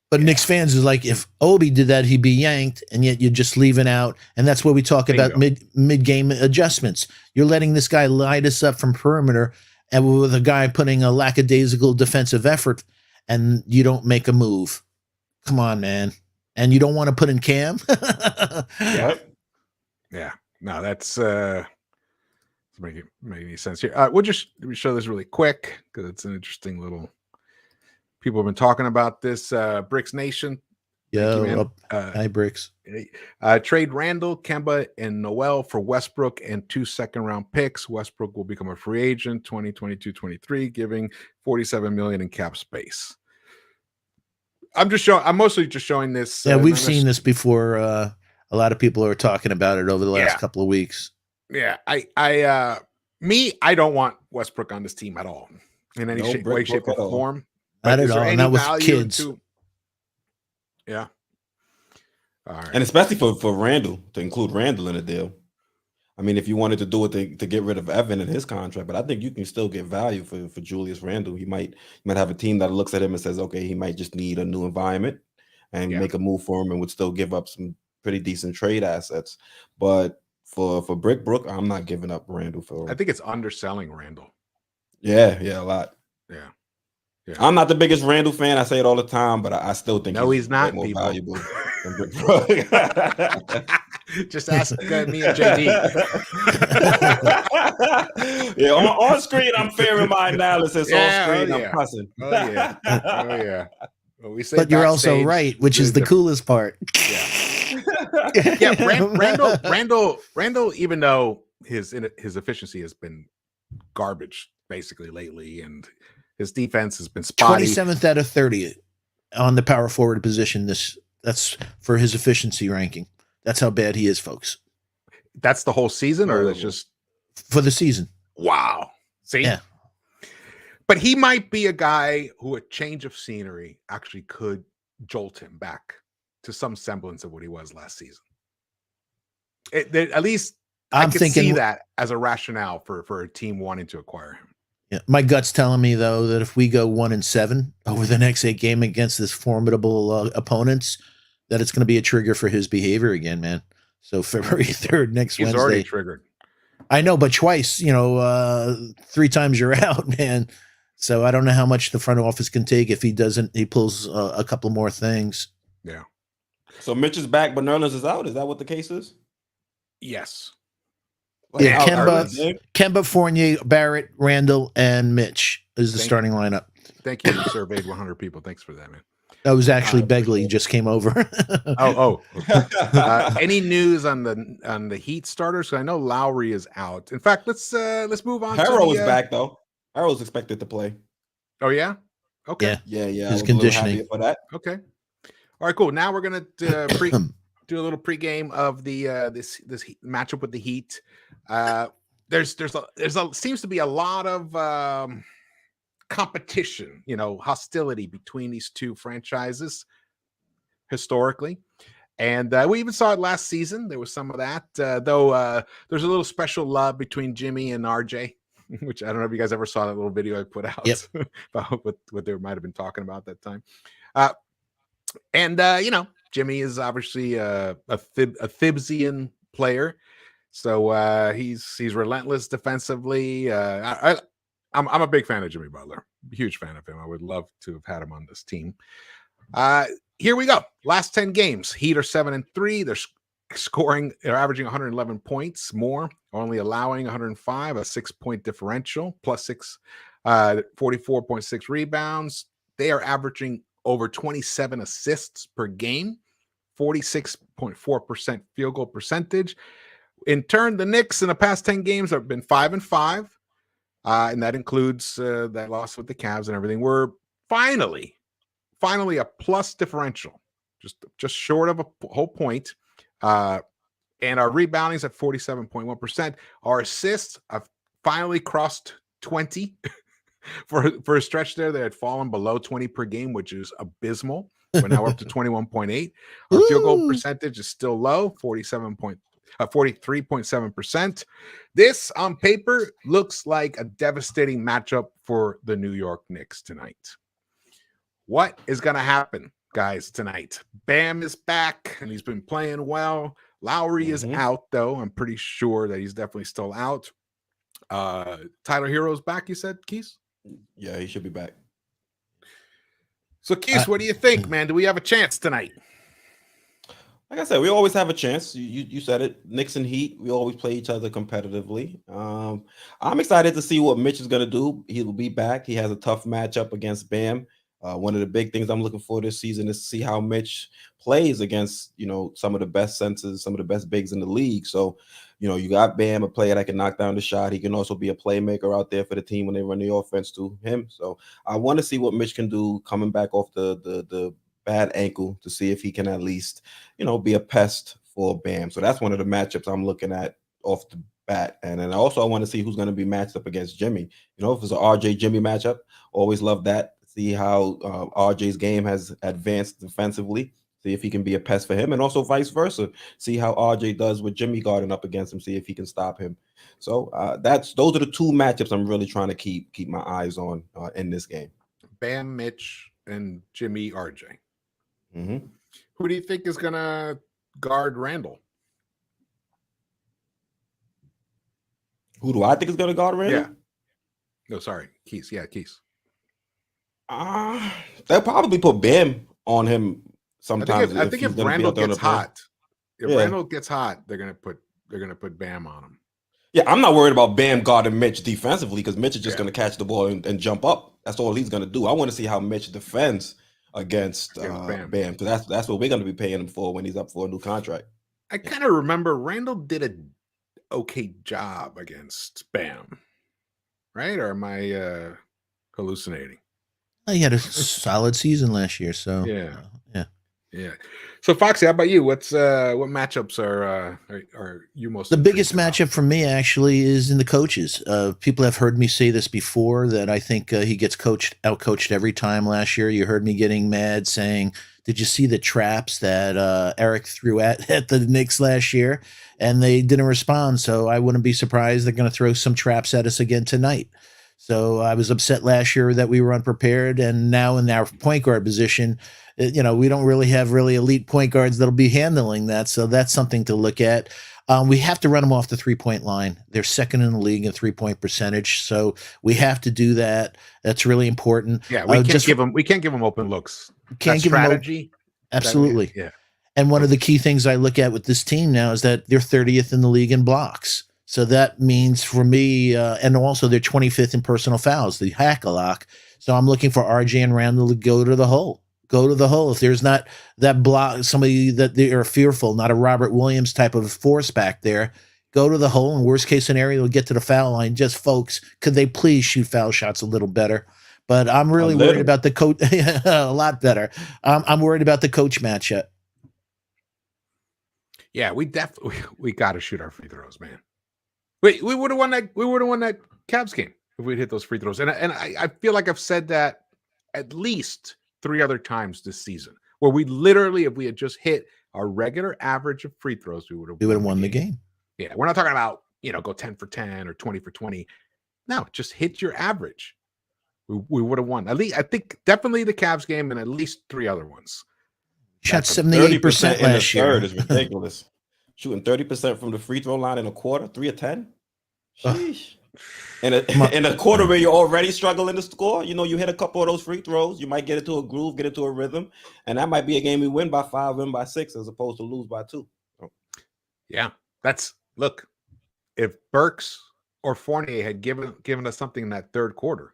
S1: But Knicks fans is like, if Obi did that, he'd be yanked, and yet you're just leaving out. And that's what we talk about mid game adjustments. You're letting this guy light us up from perimeter, and with a guy putting a lackadaisical defensive effort, and you don't make a move. Come on, man. And you don't want to put in Cam.
S2: Yeah. No, that's make any sense here. We'll just show this really quick because it's an interesting little. People have been talking about this. Bricks Nation.
S1: Yeah. Hi, Bricks.
S2: Trade Randall, Kemba, and Noel for Westbrook and 2 second-round picks. Westbrook will become a free agent 2022-23, giving $47 million in cap space. I'm mostly just showing this.
S1: Yeah, we've seen this before. A lot of people are talking about it over the last couple of weeks.
S2: Yeah, I don't want Westbrook on this team at all in any way, shape, or form.
S1: Not at all. And that was kids.
S2: Yeah. All right.
S3: And especially for Randall, to include Randall in the deal. I mean, if you wanted to do it to get rid of Evan and his contract, but I think you can still get value for Julius Randle. You might have a team that looks at him and says, okay, he might just need a new environment and make a move for him and would still give up some pretty decent trade assets. But for Brick Brook, I'm not giving up Randall for.
S2: I think it's underselling Randall.
S3: Yeah, a lot.
S2: Yeah.
S3: I'm not the biggest Randall fan. I say it all the time, but I still think
S2: he's not
S3: more
S2: people.
S3: valuable than Brick Brook.
S2: Just ask me and JD.
S3: Yeah, on screen, I'm fair in my analysis. On screen, I'm cussing.
S2: Oh yeah. Well, we say
S1: but you're also right, which is the coolest part.
S2: Randall, even though his efficiency has been garbage basically lately, and his defense has been spotty.
S1: 27th out of 30 on the power forward position. That's for his efficiency ranking. That's how bad he is, folks.
S2: That's the whole season, or that's just
S1: for the season?
S2: Wow. See?
S1: Yeah.
S2: But he might be a guy who a change of scenery actually could jolt him back to some semblance of what he was last season. At least I can see that as a rationale for a team wanting to acquire him.
S1: Yeah, my gut's telling me though that if we go 1-7 over the next 8 games against this formidable opponents, that it's going to be a trigger for his behavior again, man. So February 3rd, next Wednesday.
S2: He's already triggered.
S1: I know, but twice, 3 times you're out, man. So I don't know how much the front office can take if he pulls a couple more things.
S2: Yeah.
S3: So Mitch is back, but Nerlens is out. Is that what the case is?
S2: Yes.
S1: Yeah, Kemba, Fournier, Barrett, Randall, and Mitch is the starting lineup.
S2: Thank you. You surveyed 100 people. Thanks for that, man.
S1: That was actually Begley just came over.
S2: Any news on the Heat starters? I know Lowry is out. In fact, let's move on.
S3: Harrow is back though. Harrow's expected to play.
S2: Oh yeah. Okay.
S3: Yeah.
S1: His conditioning
S2: for that. Okay. All right. Cool. Now we're gonna do a little pregame of the this matchup with the Heat. There's seems to be a lot of competition, hostility between these two franchises historically, and we even saw it last season. There was some of that, though. There's a little special love between Jimmy and RJ, which I don't know if you guys ever saw that little video I put out about what they might have been talking about that time. Jimmy is obviously a Thibsian player, so he's relentless defensively. I'm a big fan of Jimmy Butler, huge fan of him. I would love to have had him on this team. Here we go. Last 10 games, Heat are 7-3. They're averaging 111 points more, only allowing 105, a 6-point differential, plus 6, 44.6 rebounds. They are averaging over 27 assists per game, 46.4% field goal percentage. In turn, the Knicks in the past 10 games have been 5-5, and that includes that loss with the Cavs and everything. We're finally a plus differential, just short of a whole point. And our rebounding is at 47.1%. Our assists have finally crossed 20. For a stretch there, they had fallen below 20 per game, which is abysmal. We're now up to 21.8. Our field goal
S1: Ooh.
S2: percentage is still low, 43.7%. This on paper looks like a devastating matchup for the New York Knicks tonight. What is going to happen, guys, tonight? Bam is back, and he's been playing well. Lowry is out, though. I'm pretty sure that he's definitely still out. Tyler Hero's back, you said, Quis?
S3: Yeah, he should be back.
S2: So, Quis, what do you think, man? Do we have a chance tonight?
S3: Like I said, we always have a chance. You said it. Knicks and Heat, we always play each other competitively. I'm excited to see what Mitch is going to do. He'll be back. He has a tough matchup against Bam. One of the big things I'm looking for this season is to see how Mitch plays against, some of the best centers, some of the best bigs in the league. So, you got Bam, a player that can knock down the shot. He can also be a playmaker out there for the team when they run the offense to him. So I want to see what Mitch can do coming back off the bad ankle to see if he can at least, be a pest for Bam. So that's one of the matchups I'm looking at off the bat. And then also I want to see who's going to be matched up against Jimmy. If it's an RJ Jimmy matchup, always love that. See how RJ's game has advanced defensively. See if he can be a pest for him, and also vice versa. See how RJ does with Jimmy guarding up against him. See if he can stop him. So those are the two matchups I'm really trying to keep my eyes on in this game.
S2: Bam, Mitch, and Jimmy, RJ.
S3: Mm-hmm.
S2: Who do you think is gonna guard Randall?
S3: Who do I think is gonna guard Randall?
S2: Yeah. No, sorry, Quis. Yeah, Quis.
S3: They'll probably put Bam on him sometimes.
S2: I think if Randall gets hot, Randall gets hot, they're gonna put Bam on him.
S3: Yeah, I'm not worried about Bam guarding Mitch defensively because Mitch is just gonna catch the ball and jump up. That's all he's gonna do. I want to see how Mitch defends against Bam. Because that's what we're gonna be paying him for when he's up for a new contract.
S2: I kind of remember Randall did a okay job against Bam, right? Or am I hallucinating?
S1: He had a solid season last year, so
S2: yeah.
S1: Yeah.
S2: So Foxy, how about you? What matchups are you most?
S1: The biggest matchup for me actually is in the coaches. People have heard me say this before that I think he gets outcoached every time. Last year, you heard me getting mad saying, "Did you see the traps that Eric threw at the Knicks last year?" And they didn't respond. So I wouldn't be surprised they're going to throw some traps at us again tonight. So I was upset last year that we were unprepared, and now in our point guard position, we don't really have elite point guards that'll be handling that. So that's something to look at. We have to run them off the 3-point line. They're second in the league in 3-point percentage, so we have to do that. That's really important.
S2: Yeah, we can't give them open looks.
S1: Can't give strategy. Absolutely.
S2: Yeah.
S1: And one of the key things I look at with this team now is that they're 30th in the league in blocks. So that means for me, and also they're 25th in personal fouls, the hack-a-lock. So I'm looking for RJ and Randall to go to the hole. Go to the hole. If there's not that block, somebody that they are fearful, not a Robert Williams type of force back there, go to the hole. And worst case scenario, they'll get to the foul line. Just folks, could they please shoot foul shots a little better? But I'm really worried about the coach. A lot better. I'm worried about the coach matchup.
S2: Yeah, we got to shoot our free throws, man. We would have won that. We would have won that Cavs game if we'd hit those free throws. And I feel like I've said that at least 3 other times this season, where we literally, if we had just hit our regular average of free throws, we would have
S1: won the game.
S2: Yeah, we're not talking about go 10 for 10 or 20 for 20. No, just hit your average. We would have won. At least I think definitely the Cavs game and at least 3 other ones.
S1: Shot 78% last year.
S3: Third is ridiculous. Shooting 30% from the free throw line in a quarter, 3 of 10. Sheesh. In a quarter where you're already struggling to score, you hit a couple of those free throws, you might get into a groove, get into a rhythm, and that might be a game we win by 5, win by 6, as opposed to lose by 2.
S2: Yeah, look. If Burks or Fournier had given us something in that third quarter,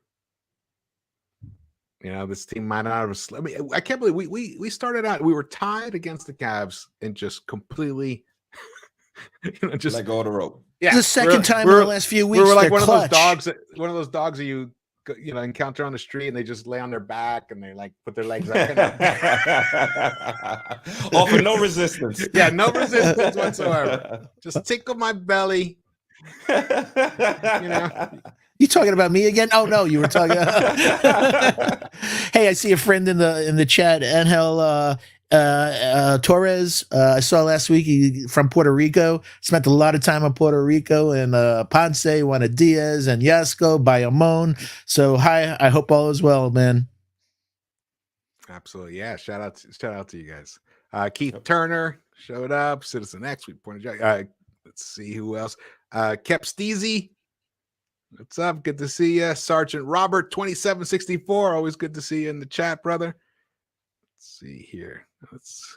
S2: this team might not have. I mean, I can't believe we started out. We were tied against the Cavs and just completely. Just
S3: let go of the rope.
S1: Yeah, the second time in the last few weeks.
S2: We were like one of those dogs that you encounter on the street, and they just lay on their back and they like put their legs up.
S3: Offer no resistance.
S2: Yeah, no resistance whatsoever. Just tickle my belly.
S1: You talking about me again? Oh no, you were talking. Hey, I see a friend in the chat, Angel Torres. I saw last week. He from Puerto Rico. Spent a lot of time in Puerto Rico, and Ponce, Juana Diaz, and Yasco, Bayamon. So hi, I hope all is well, man.
S2: Absolutely, yeah. Shout out to you guys. Keith Turner showed up. Citizen X. We pointed out. Let's see who else. Kep Steezy. What's up? Good to see you. Sergeant Robert 2764. Always good to see you in the chat, brother. Let's see here.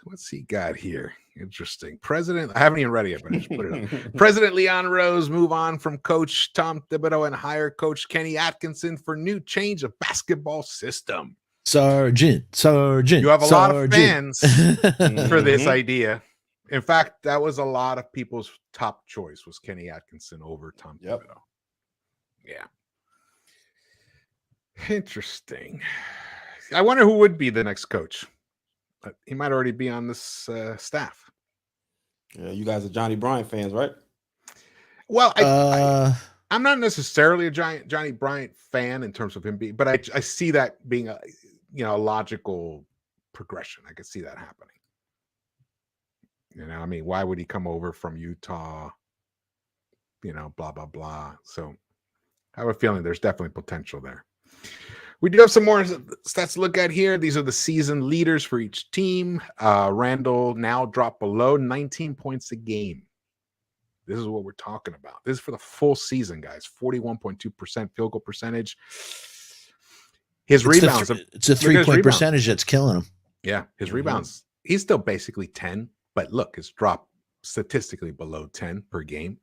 S2: What's he got here? Interesting. President, I haven't even read it yet, but I just put it up. President Leon Rose move on from Coach Tom Thibodeau and hire Coach Kenny Atkinson for new change of basketball system.
S1: Sergeant.
S2: You have a lot of fans for this idea. In fact, that was a lot of people's top choice was Kenny Atkinson over Tom Thibodeau. Yeah. Interesting. I wonder who would be the next coach. He might already be on this staff.
S3: Yeah, you guys are Johnny Bryant fans, right?
S2: Well, I'm not necessarily a Johnny Bryant fan in terms of him being, but I see that being a logical progression. I could see that happening. I mean, why would he come over from Utah? Blah, blah, blah. So I have a feeling there's definitely potential there. We do have some more stats to look at here. These are the season leaders for each team. Randall now dropped below 19 points a game. This is what we're talking about. This is for the full season, guys. 41.2% field goal percentage. His rebounds.
S1: It's a 3-point percentage that's killing him.
S2: Yeah, his rebounds. He's still basically 10, but look, it's dropped statistically below 10 per game.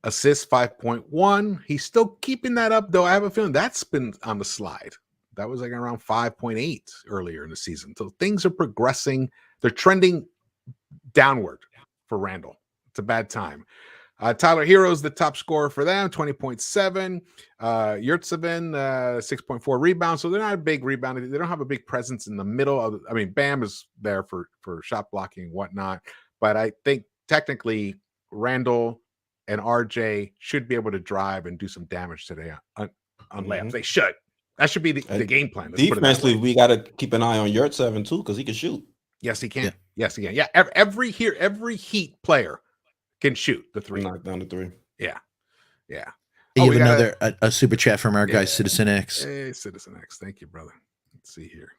S2: Assists 5.1. He's still keeping that up, though. I have a feeling that's been on the slide. That was like around 5.8 earlier in the season. So things are progressing. They're trending downward for Randall. It's a bad time. Tyler Hero's the top scorer for them, 20.7. Yurtsevin, 6.4 rebounds. So they're not a big rebounder. They don't have a big presence in the middle. Bam is there for shot blocking and whatnot. But I think technically Randall and RJ should be able to drive and do some damage today on layups. They should. That should be the game plan.
S3: Defensively, we got to keep an eye on Yurtsevin too, because he can shoot.
S2: Yes, he can. Yeah. Yes, he can. Yeah, every Heat player can shoot the three.
S3: Knock down the three.
S2: Yeah.
S1: You have another a super chat from our guy, Citizen X.
S2: Hey, Citizen X. Thank you, brother. Let's see here.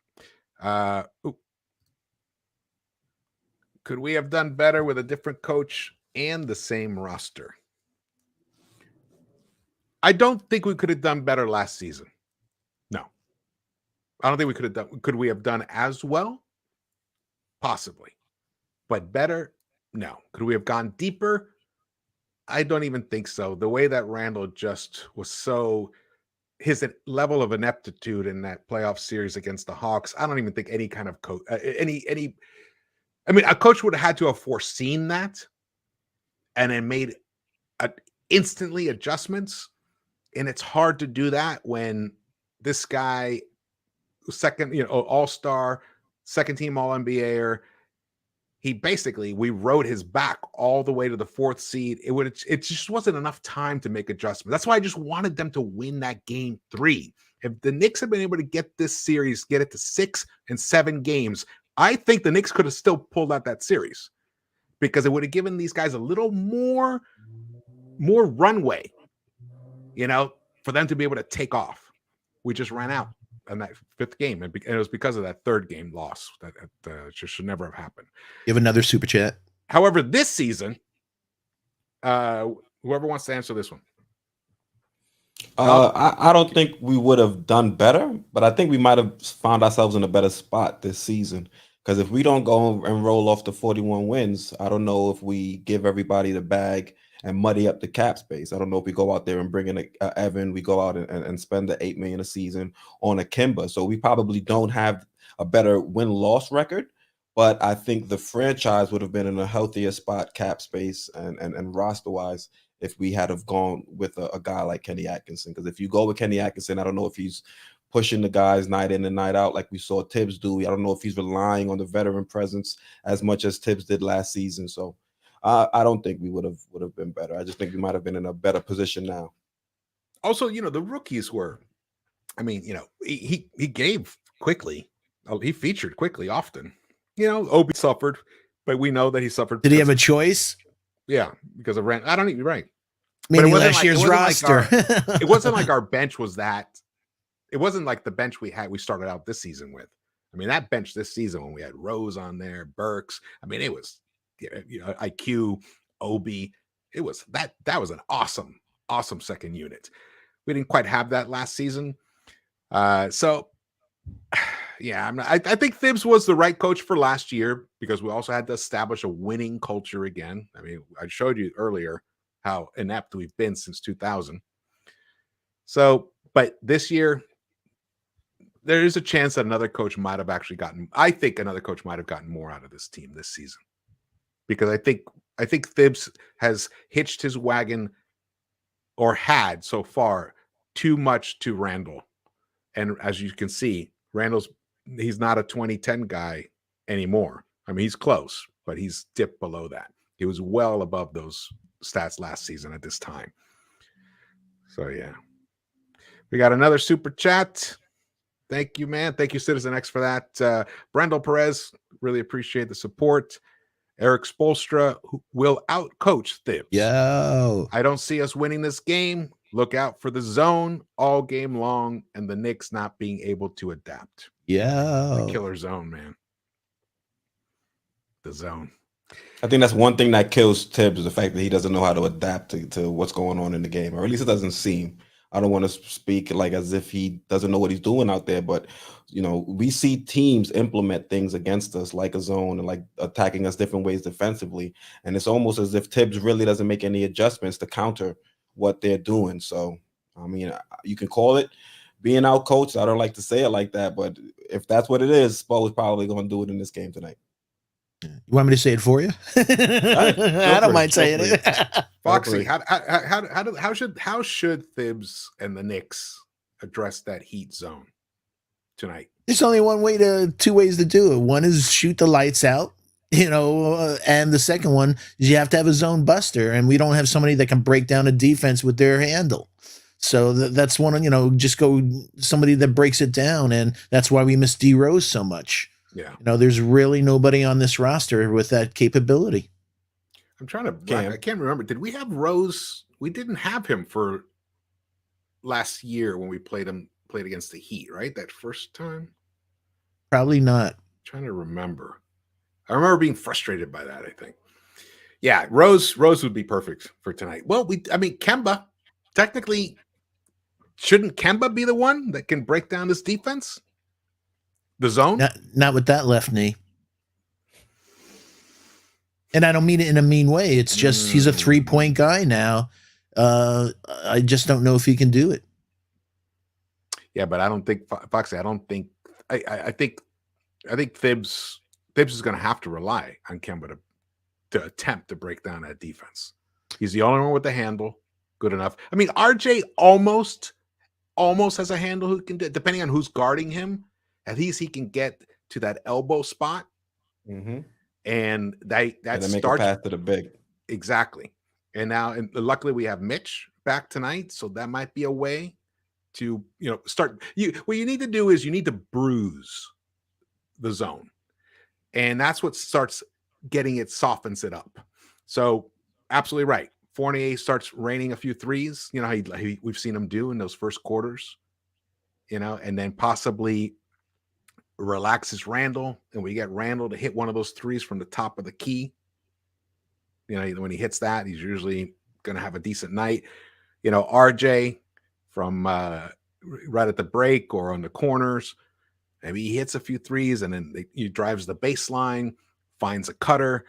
S2: Could we have done better with a different coach and the same roster? I don't think we could have done better last season. No. I don't think we could have done. Could we have done as well? Possibly. But better? No. Could we have gone deeper? I don't even think so. The way that Randall just was his level of ineptitude in that playoff series against the Hawks, I don't even think any kind of coach, a coach would have had to have foreseen that and then made instantly adjustments. And it's hard to do that when this guy, second, all-star, second team All-NBAer, we rode his back all the way to the fourth seed. It just wasn't enough time to make adjustments. That's why I just wanted them to win that game 3. If the Knicks had been able to get this series, get it to 6 and 7 games, I think the Knicks could have still pulled out that series because it would have given these guys a little more runway, for them to be able to take off. We just ran out in that 5th game, and it was because of that 3rd game loss that just should never have happened.
S1: You have another super chat.
S2: However, this season, whoever wants to answer this one.
S3: I don't think we would have done better, but I think we might have found ourselves in a better spot this season. Because if we don't go and roll off the 41 wins, I don't know if we give everybody the bag and muddy up the cap space. I don't know if we go out there and bring in a Evan, we go out and spend the $8 million a season on a Kimba. So we probably don't have a better win-loss record, but I think the franchise would have been in a healthier spot cap space and roster-wise if we had have gone with a guy like Kenny Atkinson. Because if you go with Kenny Atkinson, I don't know if he's pushing the guys night in and night out like we saw Tibbs do. I don't know if he's relying on the veteran presence as much as Tibbs did last season. So I don't think we would have been better. I just think we might have been in a better position now.
S2: Also, the rookies were, I mean, he gave quickly. He featured quickly often. Obi suffered, but we know that he suffered.
S1: Did he have a choice?
S2: Yeah, because of rent. I don't even right.
S1: Meaning last year's roster.
S2: It wasn't like our bench was that. It wasn't like the bench we started out this season with. I mean, that bench this season when we had Rose on there, Burks. I mean, it was IQ, Obi. It was that was an awesome second unit. We didn't quite have that last season. So yeah, I think Thibs was the right coach for last year because we also had to establish a winning culture again. I mean, I showed you earlier how inept we've been since 2000. So, but this year, there is a chance that another coach might have actually gotten. I think another coach might have gotten more out of this team this season because I think Thibs has hitched his wagon or had so far too much to Randall, and as you can see, he's not a 2010 guy anymore. I mean, he's close, but he's dipped below that. He was well above those stats last season at this time. So yeah, we got another super chat. Thank you, man. Thank you, Citizen X, for that. Brendel Perez, really appreciate the support. Eric Spolstra will outcoach Thibs.
S1: Yo.
S2: I don't see us winning this game. Look out for the zone all game long and the Knicks not being able to adapt.
S1: Yeah.
S2: The killer zone, man. The zone.
S3: I think that's one thing that kills Tibbs, the fact that he doesn't know how to adapt to what's going on in the game, or at least it doesn't seem. I don't want to speak like as if he doesn't know what he's doing out there, but we see teams implement things against us like a zone and like attacking us different ways defensively, and it's almost as if Tibbs really doesn't make any adjustments to counter what they're doing. So, I mean, you can call it being out coached. I don't like to say it like that, but if that's what it is, Spo is probably going to do it in this game tonight.
S1: You want me to say it for you? I don't mind saying it.
S2: Foxy, how should Thibs and the Knicks address that Heat zone tonight?
S1: There's only two ways to do it. One is shoot the lights out, and the second one is you have to have a zone buster, and we don't have somebody that can break down a defense with their handle. So that's one, just go somebody that breaks it down, and that's why we miss D Rose so much.
S2: Yeah.
S1: There's really nobody on this roster with that capability.
S2: I'm trying to, I can't remember. Did we have Rose? We didn't have him for last year when we played against the Heat, right? That first time?
S1: Probably not.
S2: I'm trying to remember. I remember being frustrated by that, I think. Yeah, Rose would be perfect for tonight. Well, Kemba, technically, shouldn't Kemba be the one that can break down this defense? The zone?
S1: Not with that left knee. And I don't mean it in a mean way. It's just he's a 3-point guy now. I just don't know if he can do it.
S2: Yeah, but I don't think Foxy. I think Thibs is going to have to rely on Kemba to attempt to break down that defense. He's the only one with the handle. Good enough. I mean, RJ almost has a handle who can, depending on who's guarding him. At least he can get to that elbow spot, and that starts
S3: make a pass to the big.
S2: Exactly. And now, and luckily, we have Mitch back tonight, so that might be a way to start. What you need to do is you need to bruise the zone, and that's what starts getting it, softens it up. So, absolutely right. Fournier starts raining a few threes. You know how we've seen him do in those first quarters. And then possibly relaxes Randall, and we get Randall to hit one of those threes from the top of the key. When he hits that, he's usually going to have a decent night. RJ from right at the break or on the corners, maybe he hits a few threes, and then he drives the baseline, finds a cutter.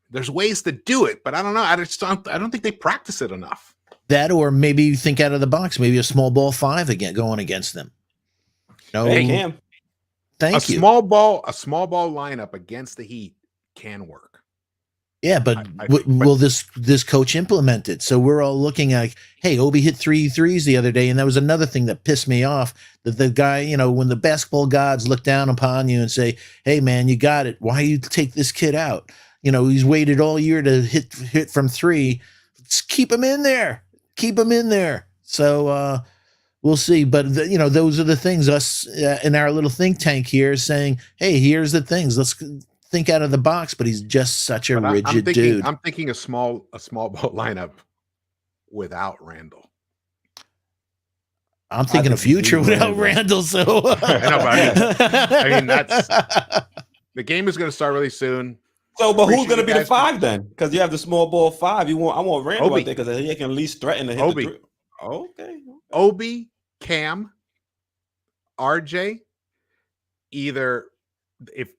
S2: There's ways to do it, but I don't know. I don't think they practice it enough.
S1: That, or maybe think out of the box, maybe a small ball 5 again going against them.
S3: Hey, Cam.
S1: Thank you.
S2: A small ball lineup against the Heat can work.
S1: Yeah, but will this coach implement it? So we're all looking at, hey, Obi hit 3 threes the other day, and that was another thing that pissed me off. That the guy, when the basketball gods look down upon you and say, hey, man, you got it. Why you take this kid out? He's waited all year to hit from 3. Just keep him in there. Keep him in there. So we'll see. But those are the things us in our little think tank here is saying, hey, here's the things. Let's think out of the box. But he's just such a rigid dude.
S2: I'm thinking a small ball lineup without Randall.
S1: I'm thinking a future without Randall. So
S2: I know, but I mean that's the game is going to start really soon.
S3: So, but who's going to be the 5 then? Because you have the small ball 5. I want Randall right there because he can at least threaten to hit the 3. Okay.
S2: Obi, Cam, RJ. Either if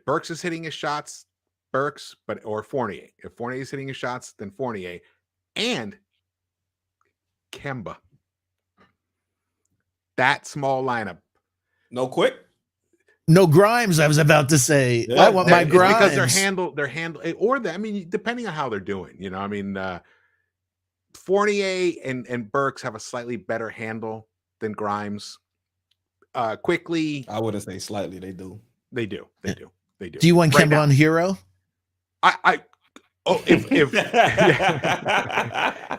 S2: Burks is hitting his shots, Burks, or Fournier. If Fournier is hitting his shots, then Fournier, and Kemba. That small lineup.
S3: No Quick.
S1: No Grimes. I was about to say.
S2: Yeah,
S1: I want my Grimes
S2: because they're handle, or I mean, depending on how they're doing. I mean, Fournier and Burks have a slightly better handle than Grimes. Quickly,
S3: I wouldn't say slightly. They do.
S2: They do.
S1: Do you want Kemba on Hero?
S2: If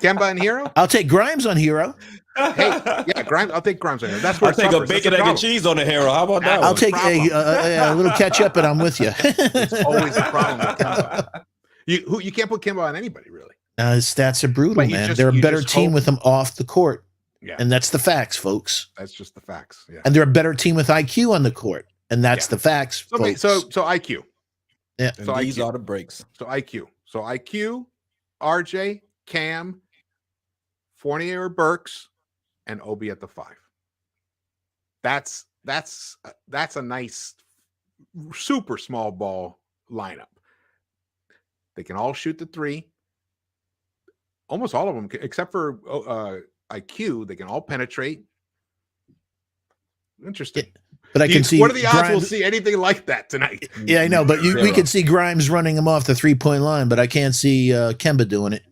S2: Kemba and Hero,
S1: I'll take Grimes on Hero.
S2: Hey, yeah, Grimes. I'll take Grimes on Hero. That's where
S3: I'll take a bacon, egg, and cheese on the Hero. How about that?
S1: I'll take a little ketchup, and I'm with you.
S2: It's always a problem with Kemba. You can't put Kemba on anybody, really.
S1: His stats are brutal, man. They're a better team with him off the court.
S2: Yeah.
S1: And that's the facts, folks.
S2: That's just the facts. Yeah.
S1: And they're a better team with IQ on the court. And that's the facts, folks.
S2: So IQ.
S1: Yeah.
S3: So these are the breaks.
S2: So IQ, RJ, Cam, Fournier or Burks, and Obi at the 5. That's a nice, super small ball lineup. They can all shoot the 3. Almost all of them, except for IQ, they can all penetrate. Interesting.
S1: But I can see.
S2: What are the odds we'll see anything like that tonight?
S1: Yeah, I know. But we can see Grimes running him off the 3-point line, but I can't see Kemba doing it.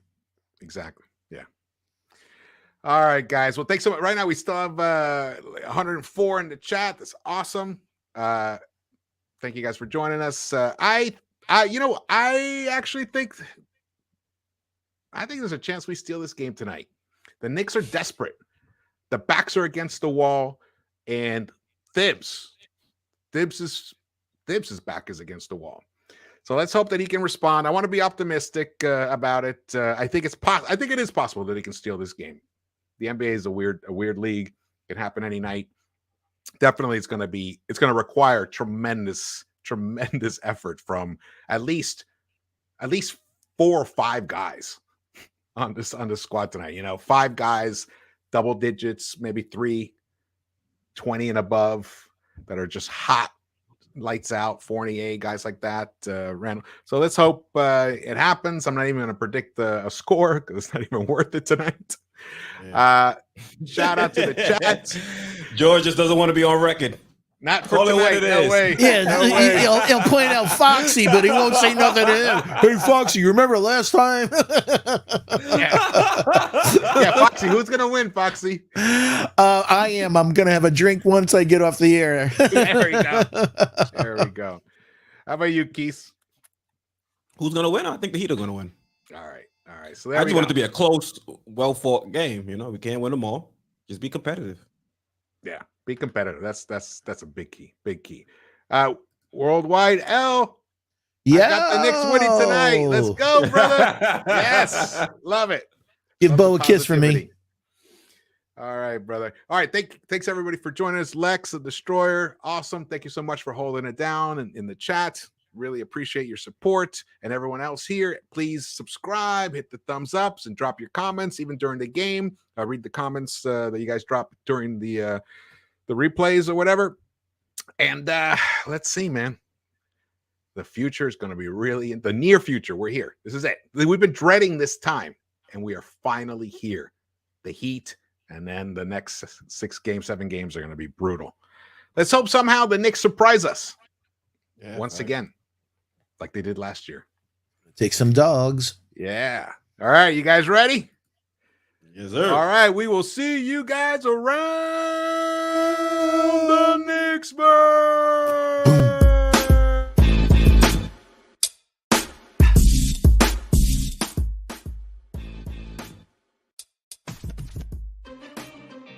S2: Exactly. Yeah. All right, guys. Well, thanks so much. Right now, we still have 104 in the chat. That's awesome. Thank you guys for joining us. I actually think there's a chance we steal this game tonight. The Knicks are desperate. The backs are against the wall, and Thibs' back is against the wall. So let's hope that he can respond. I want to be optimistic about it. I think it is possible that he can steal this game. The NBA is a weird league. It can happen any night. Definitely, it's going to require tremendous effort from at least 4 or 5 guys on this squad tonight. 5 guys, double digits, maybe 3, 20 and above that are just hot, lights out. Fournier, guys like that. Randall. So let's hope it happens. I'm not even going to predict a score because it's not even worth it tonight. Yeah. Shout out to the chat.
S3: George just doesn't want to be on record.
S2: Not for tonight. No way.
S1: Yeah,
S2: no way.
S1: He'll point out Foxy, but he won't say nothing to him. Hey, Foxy, you remember last time?
S2: Yeah, Foxy. Who's gonna win, Foxy?
S1: I am. I'm gonna have a drink once I get off the air.
S2: There we go. There we go. How about you, Quis?
S3: Who's gonna win? I think the Heat are gonna win.
S2: All right. So
S3: I just want it to be a close, well-fought game. We can't win them all. Just be competitive.
S2: Yeah, be competitive. That's a big key. Big key. Worldwide L.
S1: Yeah,
S2: I got the Knicks winning tonight. Let's go, brother. Yes, love it.
S1: Give Bo a kiss for me.
S2: All right, brother. All right, thanks everybody for joining us. Lex, the Destroyer, awesome. Thank you so much for holding it down in the chat. Really appreciate your support. And everyone else here, please subscribe, hit the thumbs ups, and drop your comments even during the game. I read the comments that you guys drop during the replays or whatever. And let's see, man. The future is going to be really in the near future. We're here. This is it. We've been dreading this time, and we are finally here. The Heat, and then the next 7 games are going to be brutal. Let's hope somehow the Knicks surprise us once again, like they did last year.
S1: Take some dogs.
S2: Yeah. All right, you guys ready?
S3: Yes, sir.
S2: All right, we will see you guys around the Knicks-Verse.